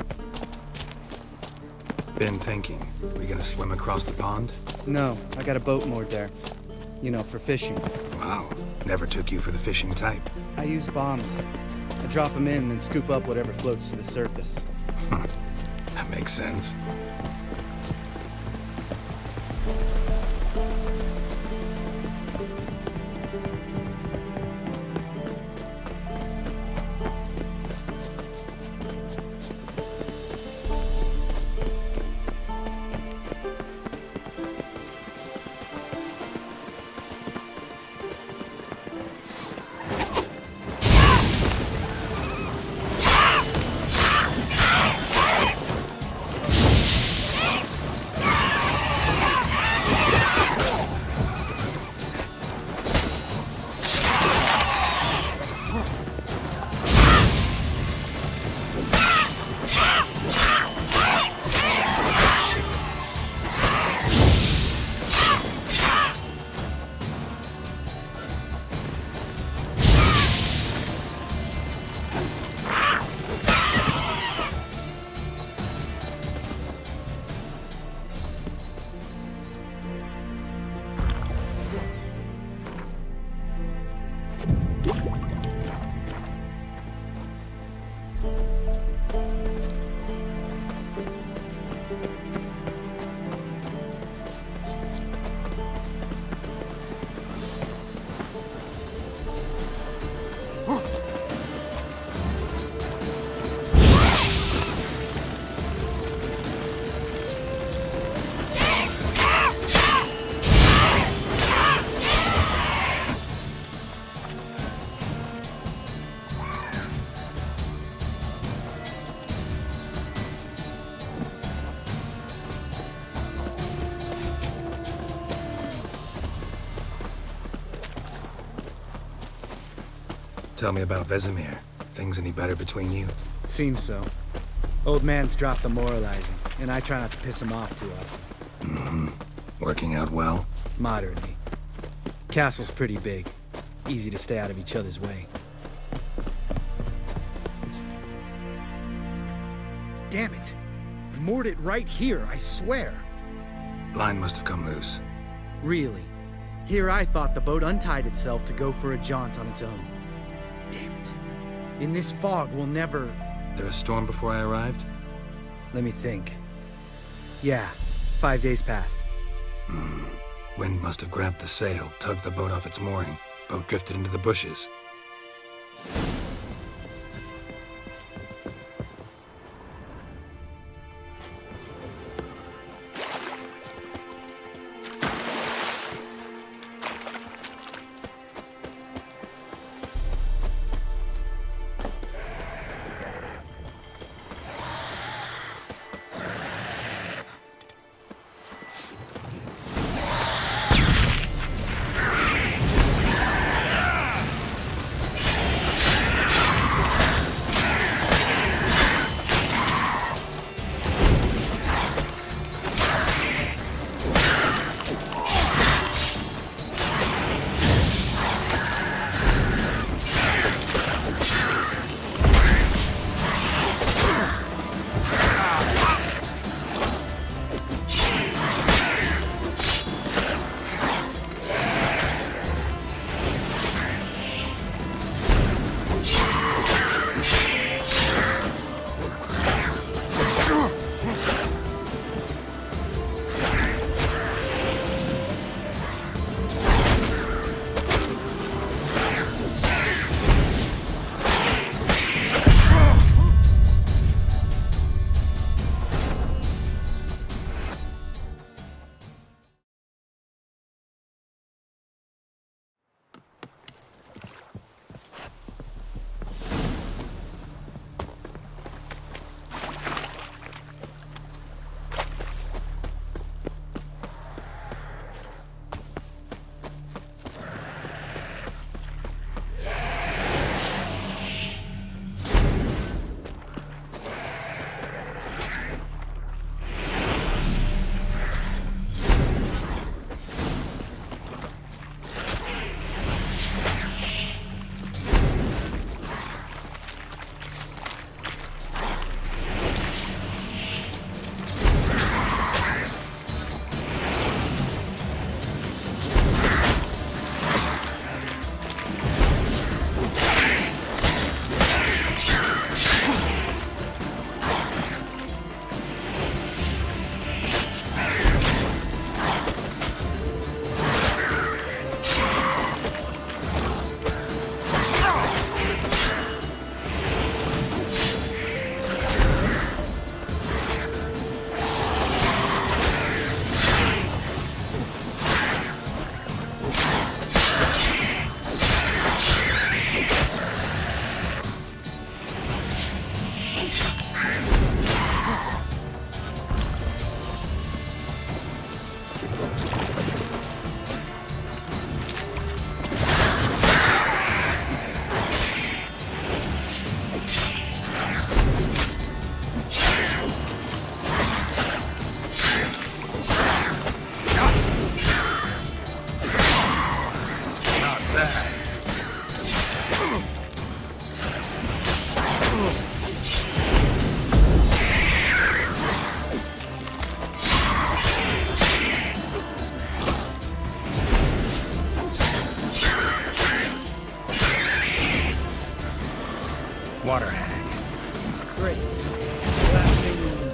Been thinking. We gonna swim across the pond? No, I got a boat moored there. You know, for fishing. Wow. Never took you for the fishing type. I use bombs. I drop them in, then scoop up whatever floats to the surface. That makes sense. Tell me about Vesemir. Things any better between you? Seems so. Old man's dropped the moralizing, and I try not to piss him off too often. Mm-hmm. Working out well? Moderately. Castle's pretty big. Easy to stay out of each other's way. Damn it! I moored it right here, I swear! Line must have come loose. Really? Here I thought the boat untied itself to go for a jaunt on its own. Damn it. In this fog, we'll never... There a storm before I arrived? Let me think. Yeah, 5 days passed. Wind must have grabbed the sail, tugged the boat off its mooring. Boat drifted into the bushes. Water hag. Great. Last thing we need.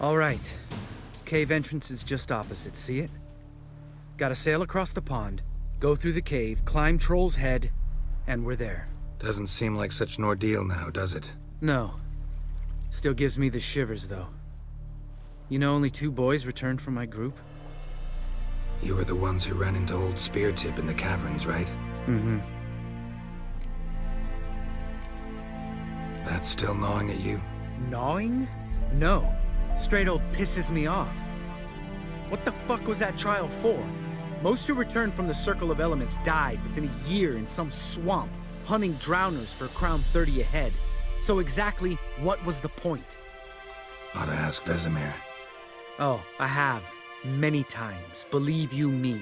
All right. Cave entrance is just opposite, see it? Gotta sail across the pond, go through the cave, climb Troll's Head, and we're there. Doesn't seem like such an ordeal now, does it? No. Still gives me the shivers, though. You know, only 2 boys returned from my group. You were the ones who ran into old Speartip in the caverns, right? Mm-hmm. That's still gnawing at you? Gnawing? No. Straight old pisses me off. What the fuck was that trial for? Most who returned from the Circle of Elements died within a year in some swamp, hunting drowners for Crown 30 a head. So exactly what was the point? Ought to ask Vesemir. Oh, I have. Many times, believe you me.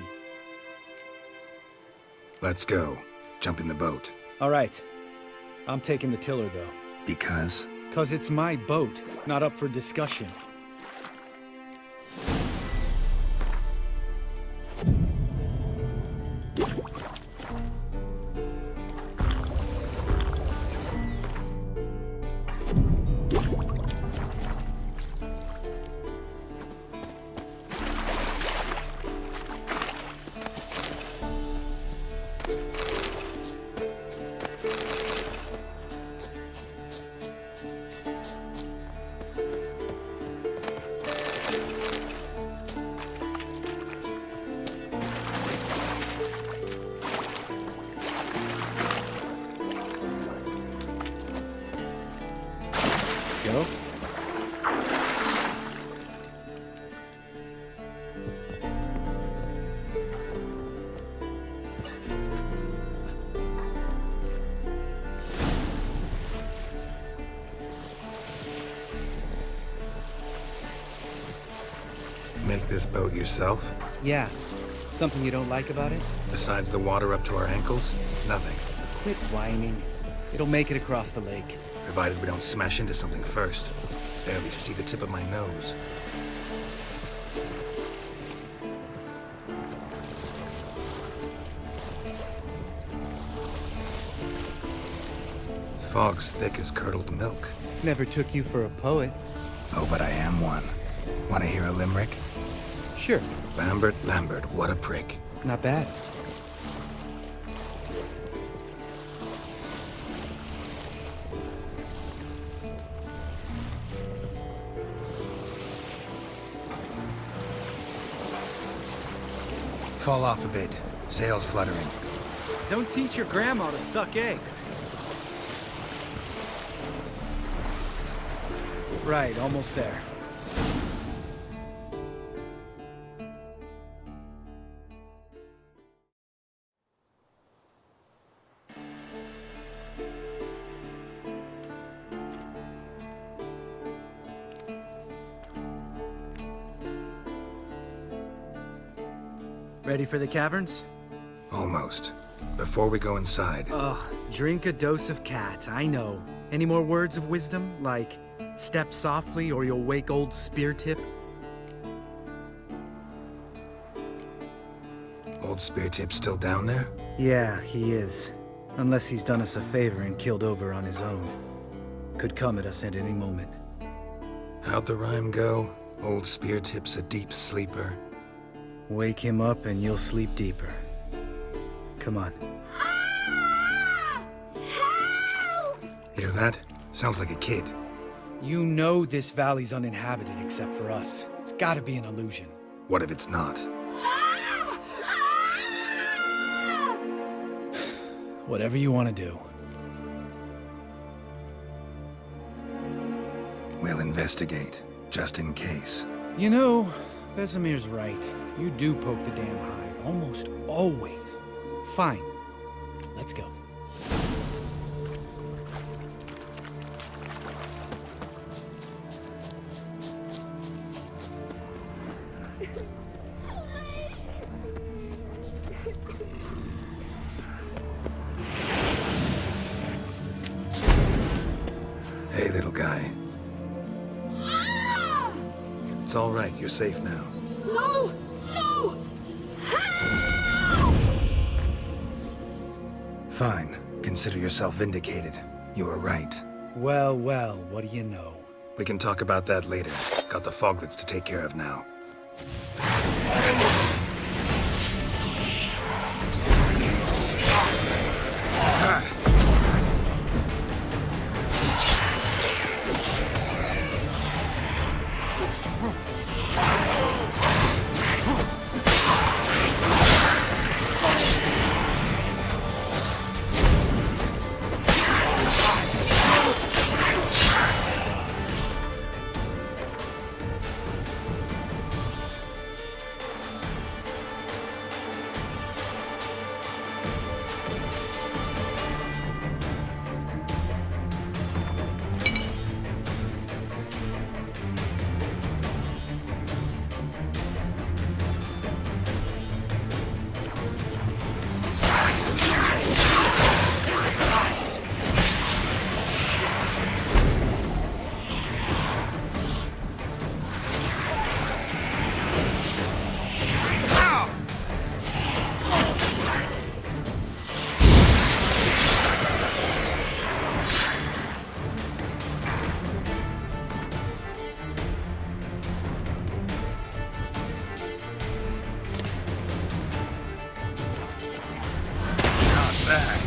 Let's go. Jump in the boat. All right. I'm taking the tiller, though. Because? 'Cause it's my boat, not up for discussion. Go. Make this boat yourself? Yeah. Something you don't like about it? Besides the water up to our ankles? Nothing. Quit whining. It'll make it across the lake. Provided we don't smash into something first. Barely see the tip of my nose. Fog's thick as curdled milk. Never took you for a poet. Oh, but I am one. Want to hear a limerick? Sure. Lambert, what a prick. Not bad. Fall off a bit. Sails fluttering. Don't teach your grandma to suck eggs. Right, almost there. Ready for the caverns? Almost. Before we go inside... Ugh, drink a dose of cat, I know. Any more words of wisdom, like, step softly or you'll wake old Speartip? Old Speartip's still down there? Yeah, he is. Unless he's done us a favor and killed over on his own. Could come at us at any moment. How'd the rhyme go? Old Speartip's a deep sleeper. Wake him up and you'll sleep deeper. Come on. Hear that? Sounds like a kid. You know this valley's uninhabited except for us. It's gotta be an illusion. What if it's not? Whatever you want to do. We'll investigate, just in case. You know, Vesemir's right. You do poke the damn hive, almost always. Fine. Let's go. Hey, little guy. It's all right. You're safe now. No! No! Fine. Consider yourself vindicated. You were right. Well, well, what do you know? We can talk about that later. Got the foglets to take care of now. back.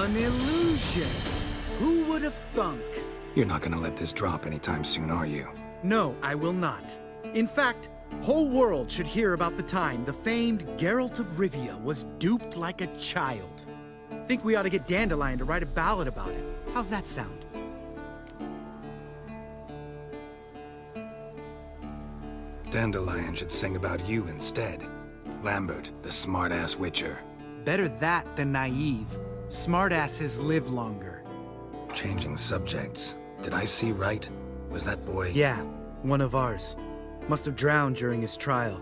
An illusion. Who would have thunk? You're not gonna let this drop anytime soon, are you? No, I will not. In fact, whole world should hear about the time the famed Geralt of Rivia was duped like a child. Think we ought to get Dandelion to write a ballad about it. How's that sound? Dandelion should sing about you instead. Lambert, the smart-ass witcher. Better that than naive. Smartasses live longer. Changing subjects. Did I see right? Was that boy... Yeah, one of ours. Must have drowned during his trial.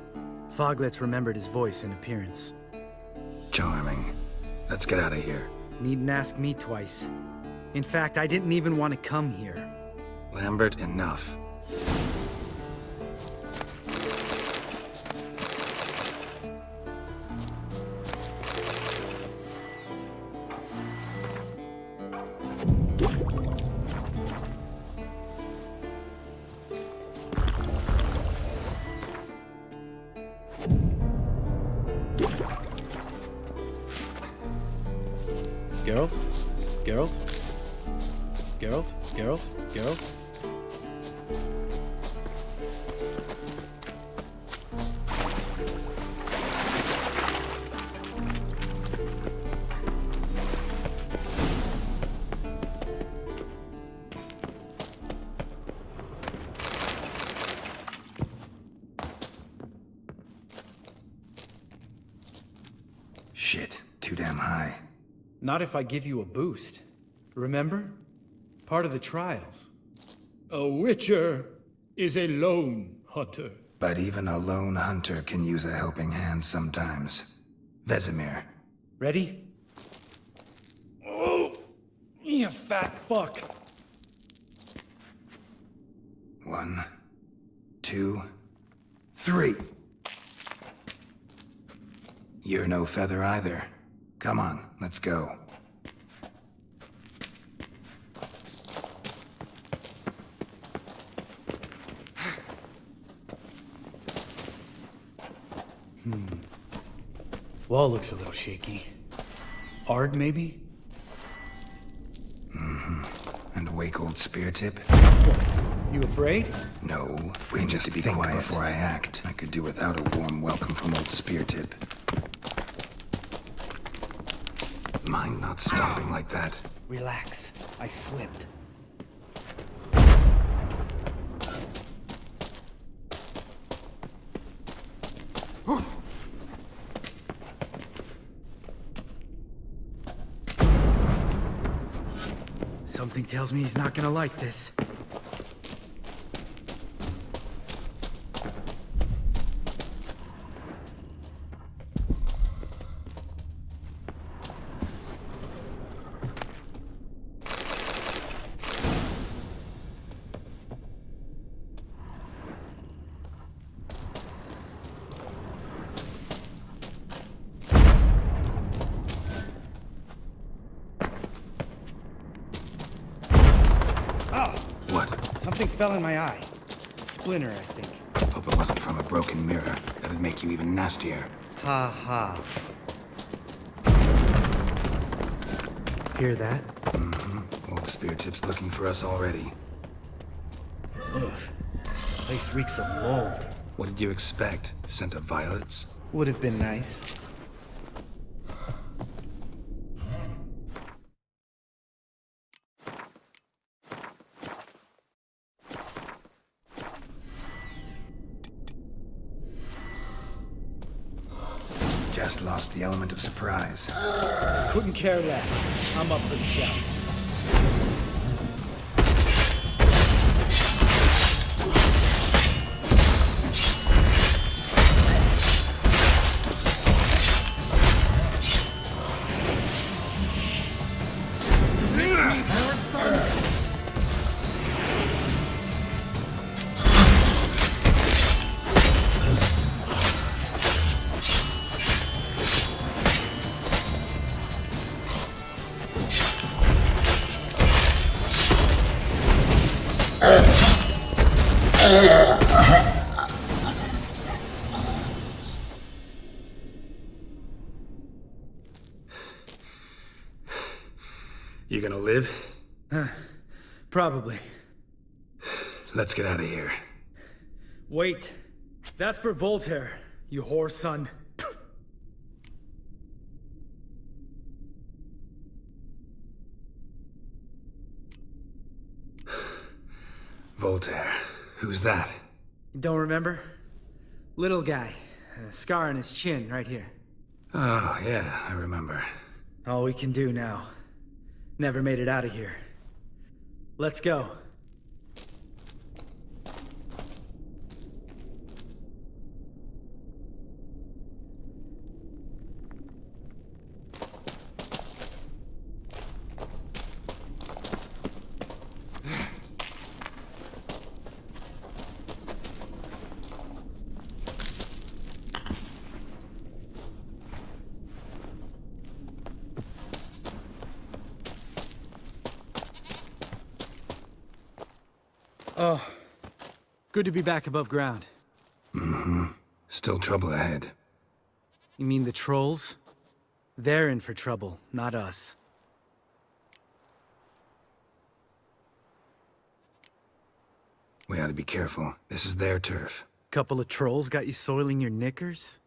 Foglets remembered his voice and appearance. Charming. Let's get out of here. Needn't ask me twice. In fact, I didn't even want to come here. Lambert, enough. Geralt? Geralt? Geralt? Geralt? Geralt? Shit, too damn high. Not if I give you a boost. Remember? Part of the trials. A witcher is a lone hunter. But even a lone hunter can use a helping hand sometimes. Vesemir. Ready? Oh! You fat fuck! 1, 2, 3. You're no feather either. Come on, let's go. Wall looks a little shaky. Ard, maybe? And wake old Spear Tip? You afraid? No, we just to be quiet before I act. I could do without a warm welcome from old Spear Tip. Mind not stomping like that. Relax. I slipped. Something tells me he's not gonna like this. Something fell in my eye. A splinter, I think. Hope it wasn't from a broken mirror. That'd make you even nastier. Ha ha. Hear that? Mm-hmm. Old Spear Tip's looking for us already. Ugh. Place reeks of mold. What did you expect? Scent of violets? Would have been nice. Just lost the element of surprise. Couldn't care less. I'm up for the challenge. You gonna live? Probably. Let's get out of here. Wait. That's for Voltaire, you whore son. Voltaire. Who's that? Don't remember? Little guy. A scar on his chin, right here. Oh, yeah, I remember. All we can do now. Never made it out of here. Let's go. Oh, good to be back above ground. Mm-hmm. Still trouble ahead. You mean the trolls? They're in for trouble, not us. We ought to be careful. This is their turf. Couple of trolls got you soiling your knickers?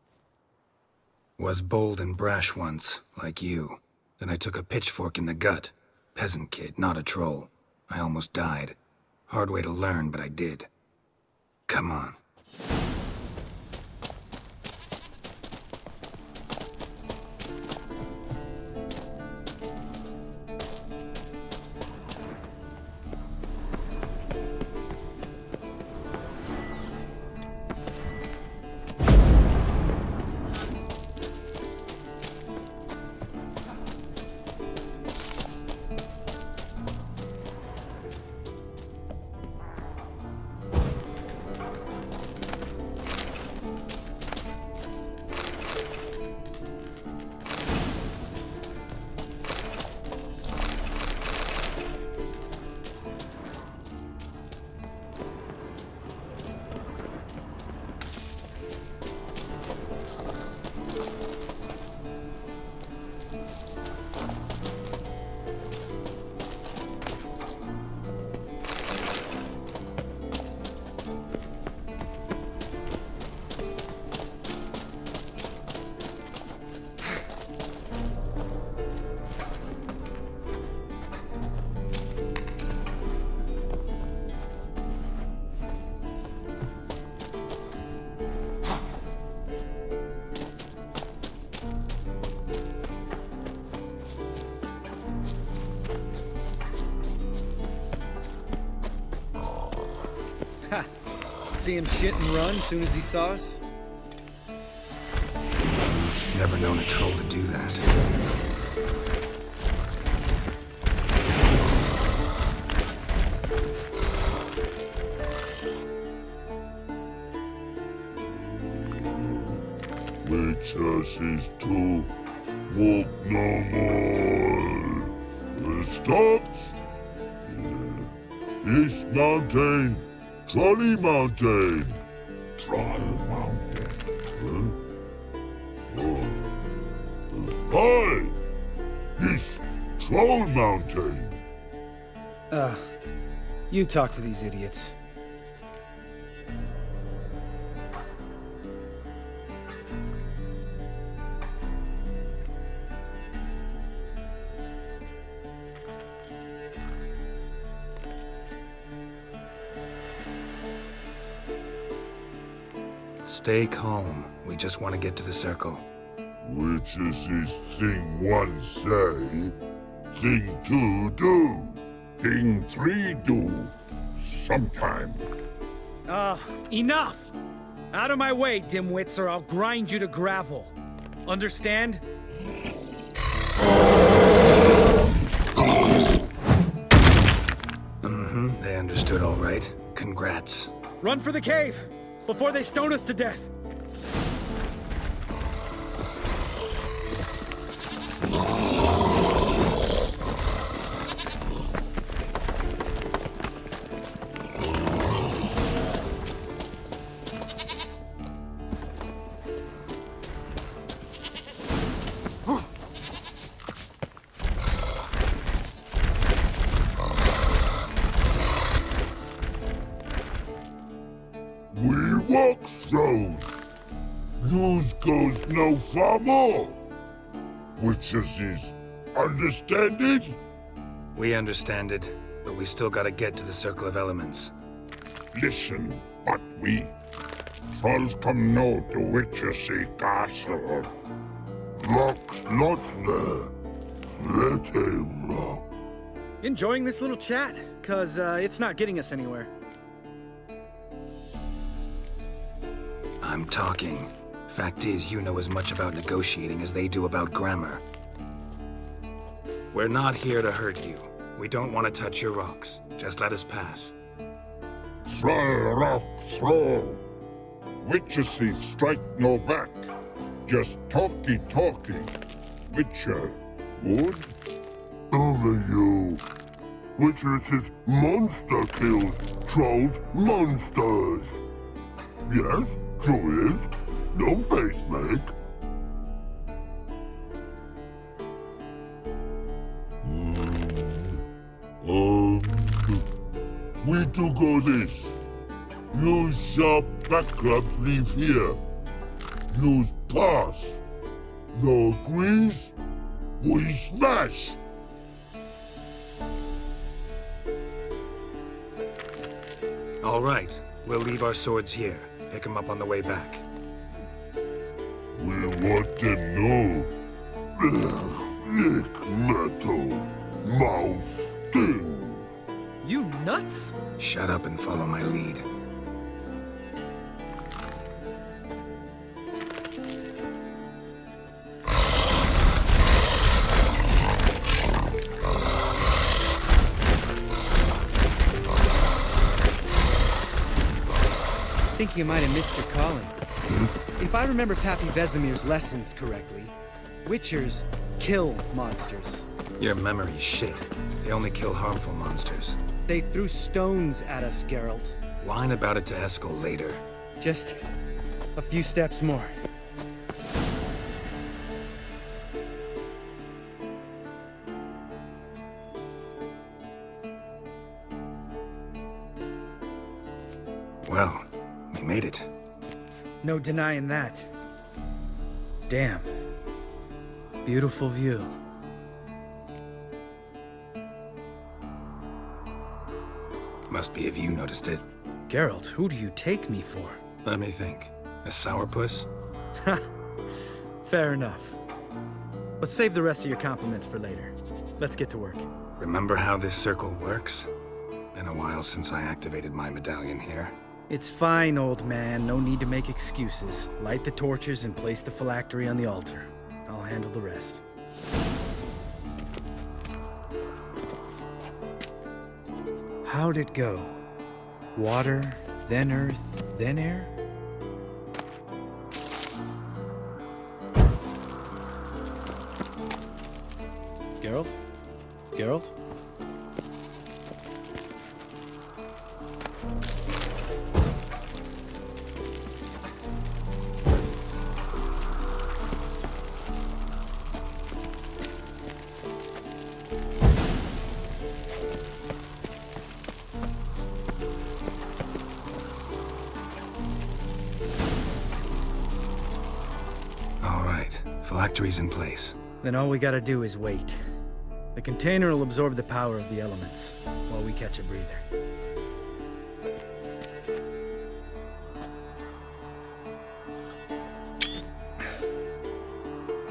Was bold and brash once, like you. Then I took a pitchfork in the gut. Peasant kid, not a troll. I almost died. Hard way to learn, but I did. Come on. See him shit and run as soon as he saw us? Never known a troll to do that. Witches to walk no more. Stops. This mountain, Trolley Mountain. Troll Mountain. Hi! This Troll Mountain. You talk to these idiots. Stay calm. We just want to get to the circle. Which is this thing one say, thing two do, thing three do, sometime. Enough! Out of my way, dimwits, or I'll grind you to gravel. Understand? They understood all right. Congrats. Run for the cave! Before they stone us to death! We walk throws. Yous goes no far more. Witches is understand it? We understand it, but we still gotta get to the Circle of Elements. Listen, but we trolls come know the witches castle. Rocks lots there. Let a rock. Enjoying this little chat? Cause it's not getting us anywhere. I'm talking. Fact is, you know as much about negotiating as they do about grammar. We're not here to hurt you. We don't want to touch your rocks. Just let us pass. Troll rock throw. Witches strike no back. Just talky. Witcher, good? Only you. Witches monster kills trolls monsters. Yes, true is. No face make. We do go this. Use sharp backups leave here. Use pass. No agrees? We smash. All right. We'll leave our swords here. Pick them up on the way back. We want them know. Lick metal. Mouth stings. You nuts? Shut up and follow my lead. I think you might have missed your calling. If I remember Pappy Vesemir's lessons correctly, Witchers kill monsters. Your memory's shit. They only kill harmful monsters. They threw stones at us, Geralt. Whine about it to Eskel later. Just a few steps more. Well, we made it. No denying that. Damn. Beautiful view. Must be if you noticed it. Geralt, who do you take me for? Let me think. A sourpuss? Fair enough. But save the rest of your compliments for later. Let's get to work. Remember how this circle works? Been a while since I activated my medallion here. It's fine, old man. No need to make excuses. Light the torches and place the phylactery on the altar. I'll handle the rest. How'd it go? Water, then earth, then air? Geralt? Geralt? All right, phylactery's in place. Then all we gotta do is wait. The container will absorb the power of the elements while we catch a breather.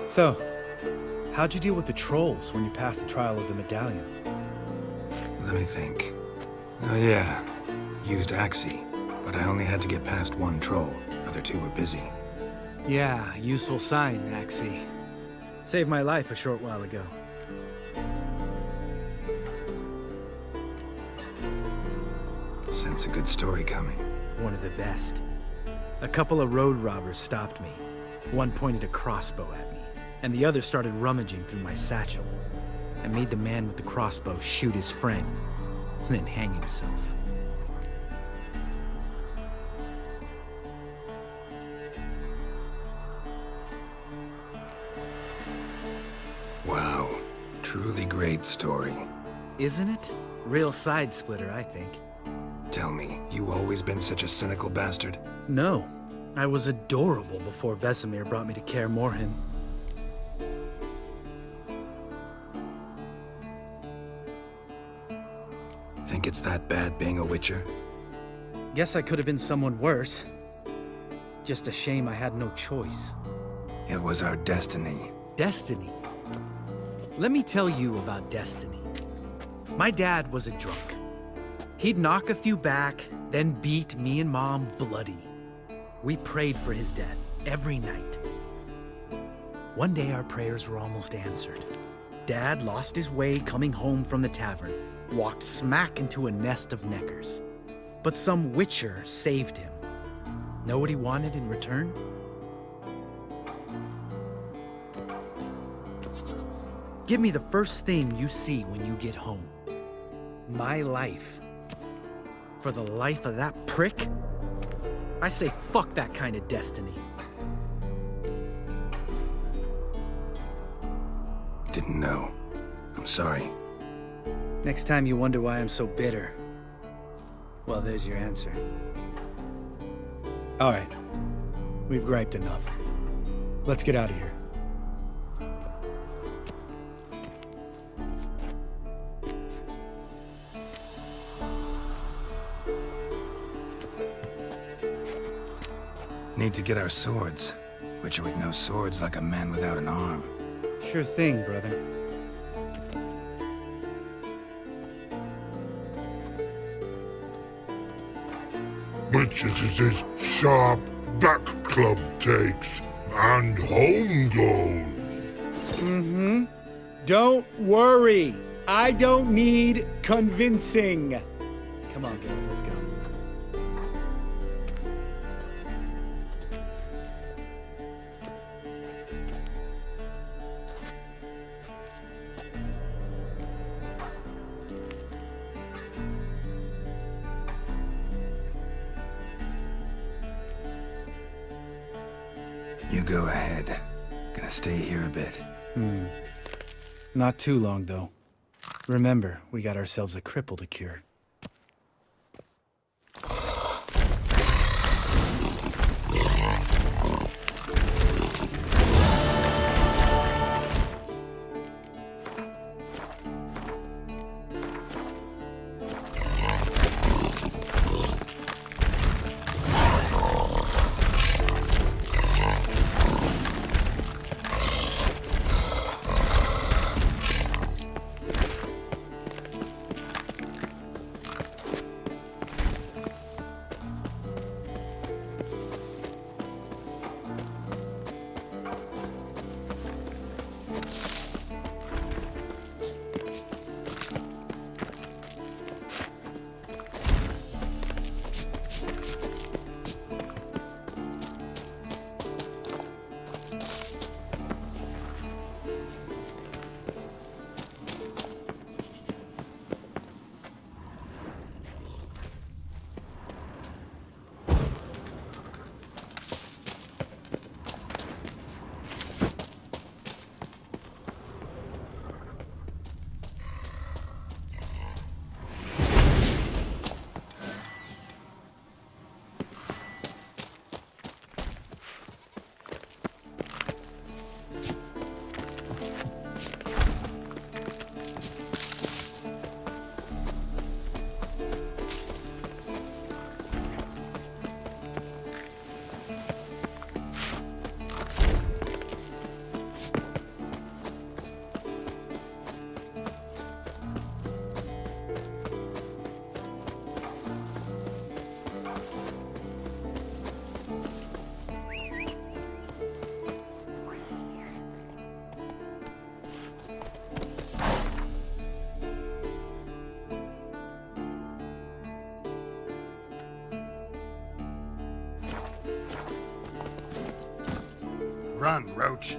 So, how'd you deal with the trolls when you passed the trial of the medallion? Let me think. Oh yeah, used Axii, but I only had to get past one troll. Other two were busy. Yeah, useful sign, Axii. Saved my life a short while ago. Sense a good story coming. One of the best. A couple of road robbers stopped me. One pointed a crossbow at me, and the other started rummaging through my satchel. I made the man with the crossbow shoot his friend, then hang himself. Wow, truly great story. Isn't it? Real side splitter, I think. Tell me, you always been such a cynical bastard? No. I was adorable before Vesemir brought me to Kaer Morhen. Think it's that bad being a Witcher? Guess I could have been someone worse. Just a shame I had no choice. It was our destiny. Destiny? Let me tell you about destiny. My dad was a drunk. He'd knock a few back, then beat me and Mom bloody. We prayed for his death every night. One day our prayers were almost answered. Dad lost his way coming home from the tavern, walked smack into a nest of neckers. But some Witcher saved him. Know what he wanted in return? Give me the first thing you see when you get home. My life. For the life of that prick? I say fuck that kind of destiny. Didn't know. I'm sorry. Next time you wonder why I'm so bitter, well, there's your answer. All right. We've griped enough. Let's get out of here. Need to get our swords. Witcher with no swords like a man without an arm. Sure thing, brother. Witches is his sharp back club takes, and home goes. Mm-hmm. Don't worry. I don't need convincing. Come on, Geralt, let's go. You go ahead. Gonna stay here a bit. Not too long, though. Remember, we got ourselves a cripple to cure. Run, Roach.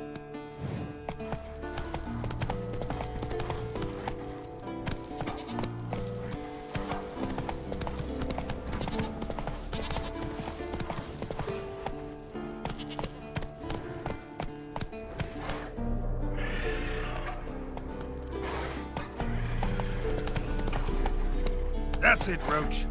That's it, Roach.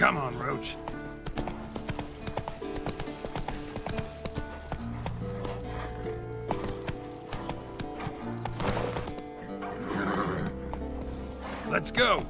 Come on, Roach. Let's go.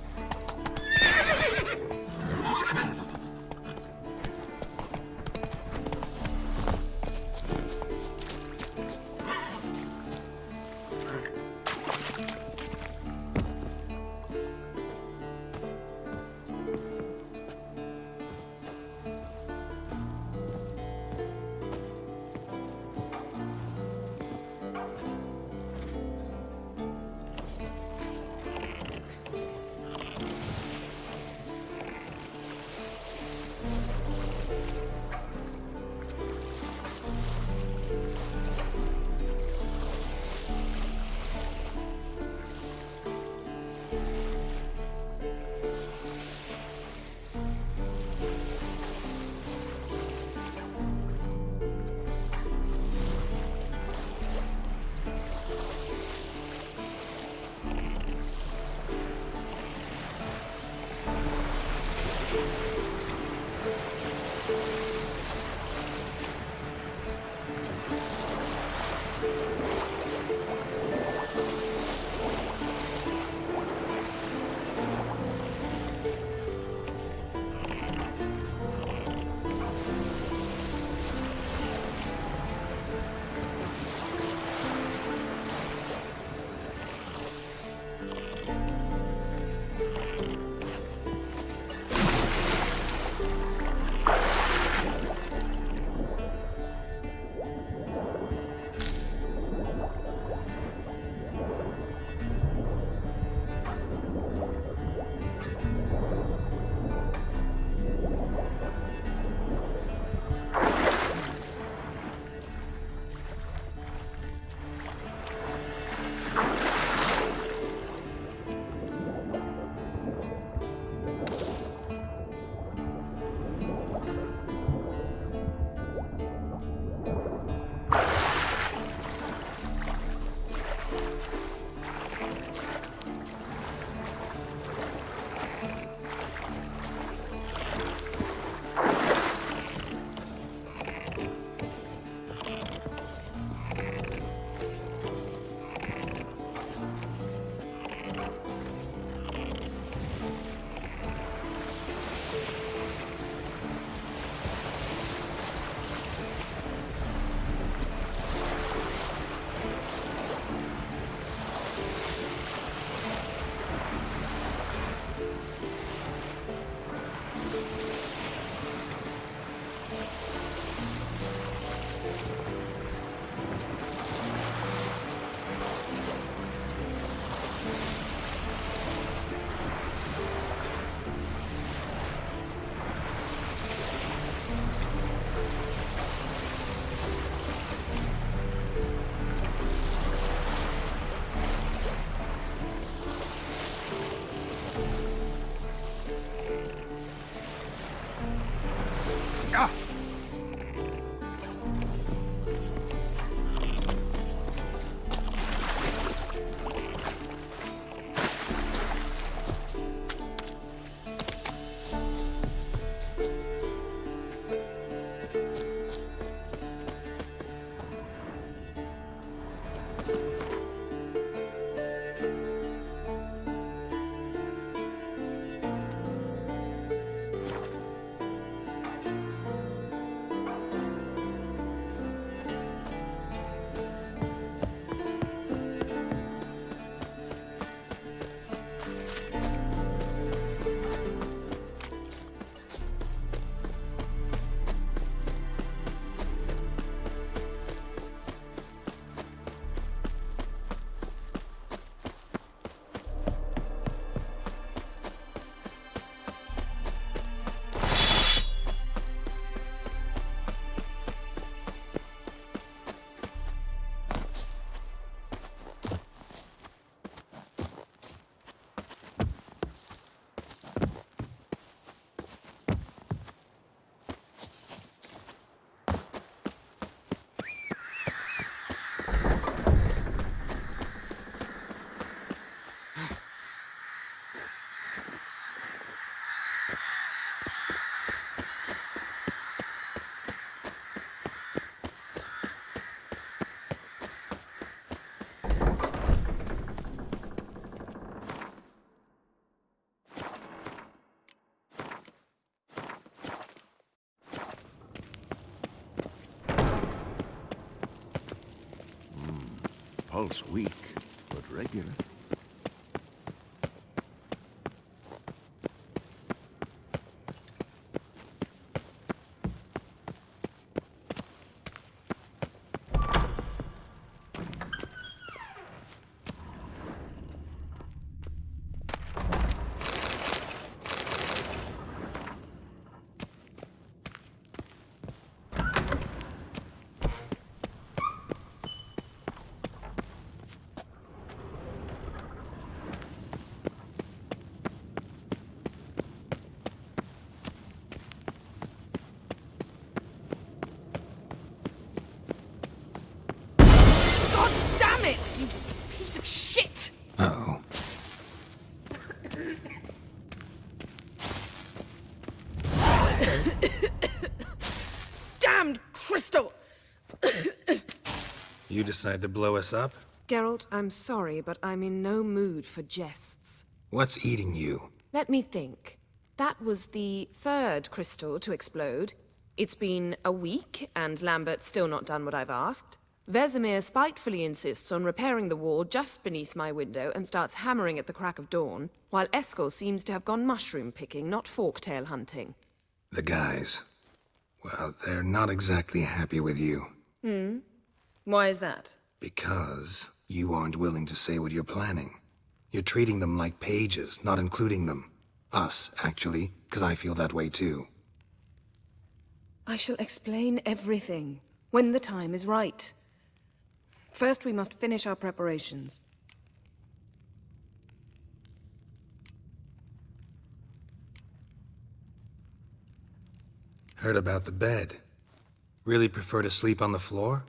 Pulse weak, but regular. Damn it, you piece of shit! Uh-oh. Damned crystal! You decide to blow us up? Geralt, I'm sorry, but I'm in no mood for jests. What's eating you? Let me think. That was the third crystal to explode. It's been a week, and Lambert's still not done what I've asked. Vesemir spitefully insists on repairing the wall just beneath my window and starts hammering at the crack of dawn, while Eskel seems to have gone mushroom picking, not forktail hunting. The guys. Well, they're not exactly happy with you. Why is that? Because you aren't willing to say what you're planning. You're treating them like pages, not including them. Us, actually, because I feel that way too. I shall explain everything, when the time is right. First, we must finish our preparations. Heard about the bed. Really prefer to sleep on the floor?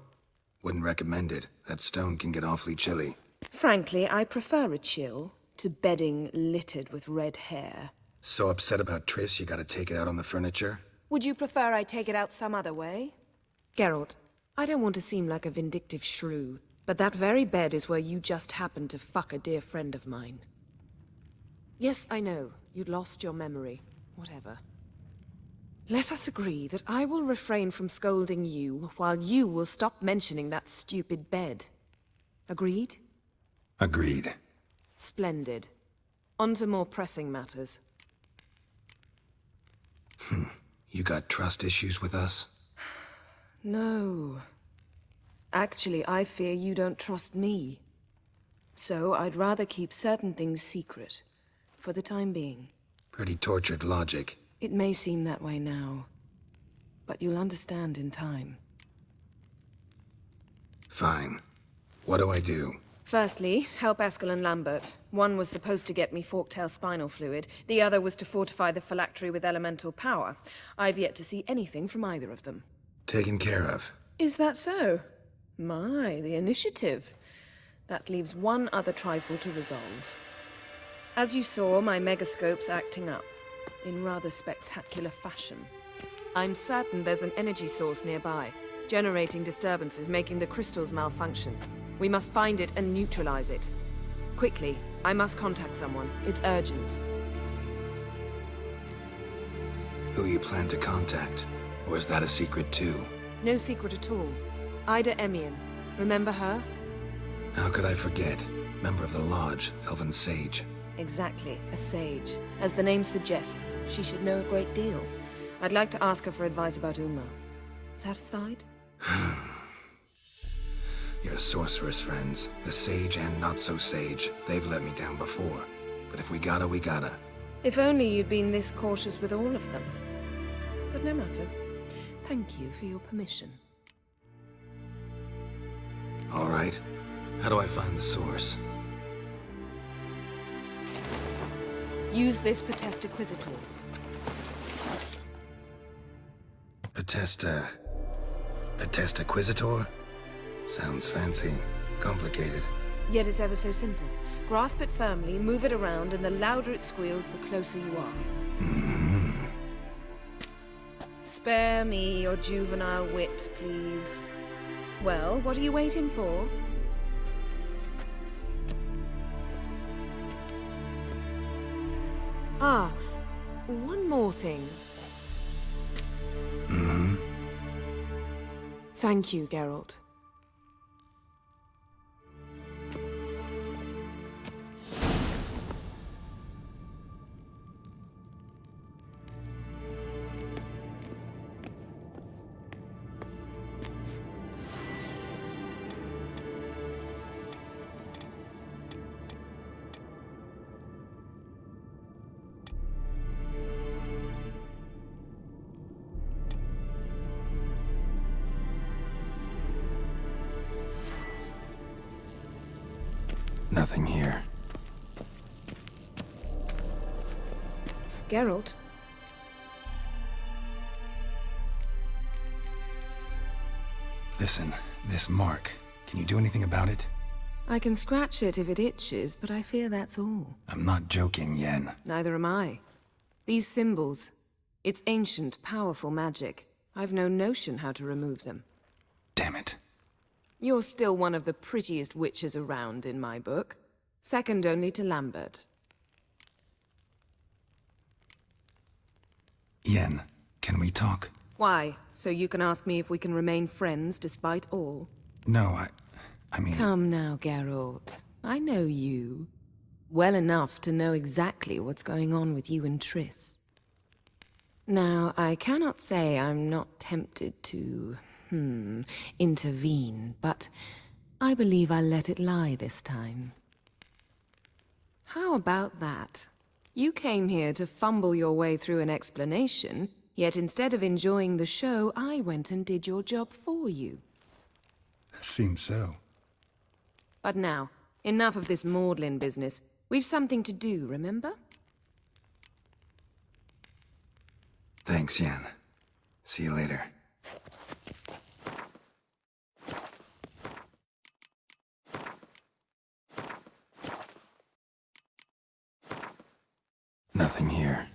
Wouldn't recommend it. That stone can get awfully chilly. Frankly, I prefer a chill to bedding littered with red hair. So upset about Triss you gotta take it out on the furniture? Would you prefer I take it out some other way? Geralt, I don't want to seem like a vindictive shrew, but that very bed is where you just happened to fuck a dear friend of mine. Yes, I know. You'd lost your memory. Whatever. Let us agree that I will refrain from scolding you, while you will stop mentioning that stupid bed. Agreed? Agreed. Splendid. On to more pressing matters. You got trust issues with us? No. Actually, I fear you don't trust me. So I'd rather keep certain things secret, for the time being. Pretty tortured logic. It may seem that way now, but you'll understand in time. Fine. What do I do? Firstly, help Eskel and Lambert. One was supposed to get me Forktail spinal fluid, the other was to fortify the phylactery with elemental power. I've yet to see anything from either of them. Taken care of. Is that so? My, the initiative. That leaves one other trifle to resolve. As you saw, my megascope's acting up, in rather spectacular fashion. I'm certain there's an energy source nearby, generating disturbances, making the crystals malfunction. We must find it and neutralize it. Quickly, I must contact someone. It's urgent. Who you plan to contact? Or is that a secret too? No secret at all. Ida Emian. Remember her? How could I forget? Member of the Lodge, Elven Sage. Exactly, a sage. As the name suggests, she should know a great deal. I'd like to ask her for advice about Uma. Satisfied? Your sorceress friends, the sage and not-so-sage, they've let me down before. But if we gotta, we gotta. If only you'd been this cautious with all of them. But no matter. Thank you for your permission. All right. How do I find the source? Use this Potesta Quisitor. Potesta Quisitor? Sounds fancy. Complicated. Yet it's ever so simple. Grasp it firmly, move it around, and the louder it squeals, the closer you are. Spare me your juvenile wit, please. Well, what are you waiting for? Ah, one more thing. Thank you, Geralt. Nothing here. Geralt? Listen, this mark. Can you do anything about it? I can scratch it if it itches, but I fear that's all. I'm not joking, Yen. Neither am I. These symbols, it's ancient, powerful magic. I've no notion how to remove them. Damn it. You're still one of the prettiest witches around in my book. Second only to Lambert. Yen, can we talk? Why? So you can ask me if we can remain friends despite all? No, I mean... Come now, Geralt. I know you. Well enough to know exactly what's going on with you and Triss. Now, I cannot say I'm not tempted to... intervene, but I believe I'll let it lie this time. How about that? You came here to fumble your way through an explanation, yet instead of enjoying the show, I went and did your job for you. Seems so. But now, enough of this maudlin business. We've something to do, remember? Thanks, Yen. See you later. Nothing here.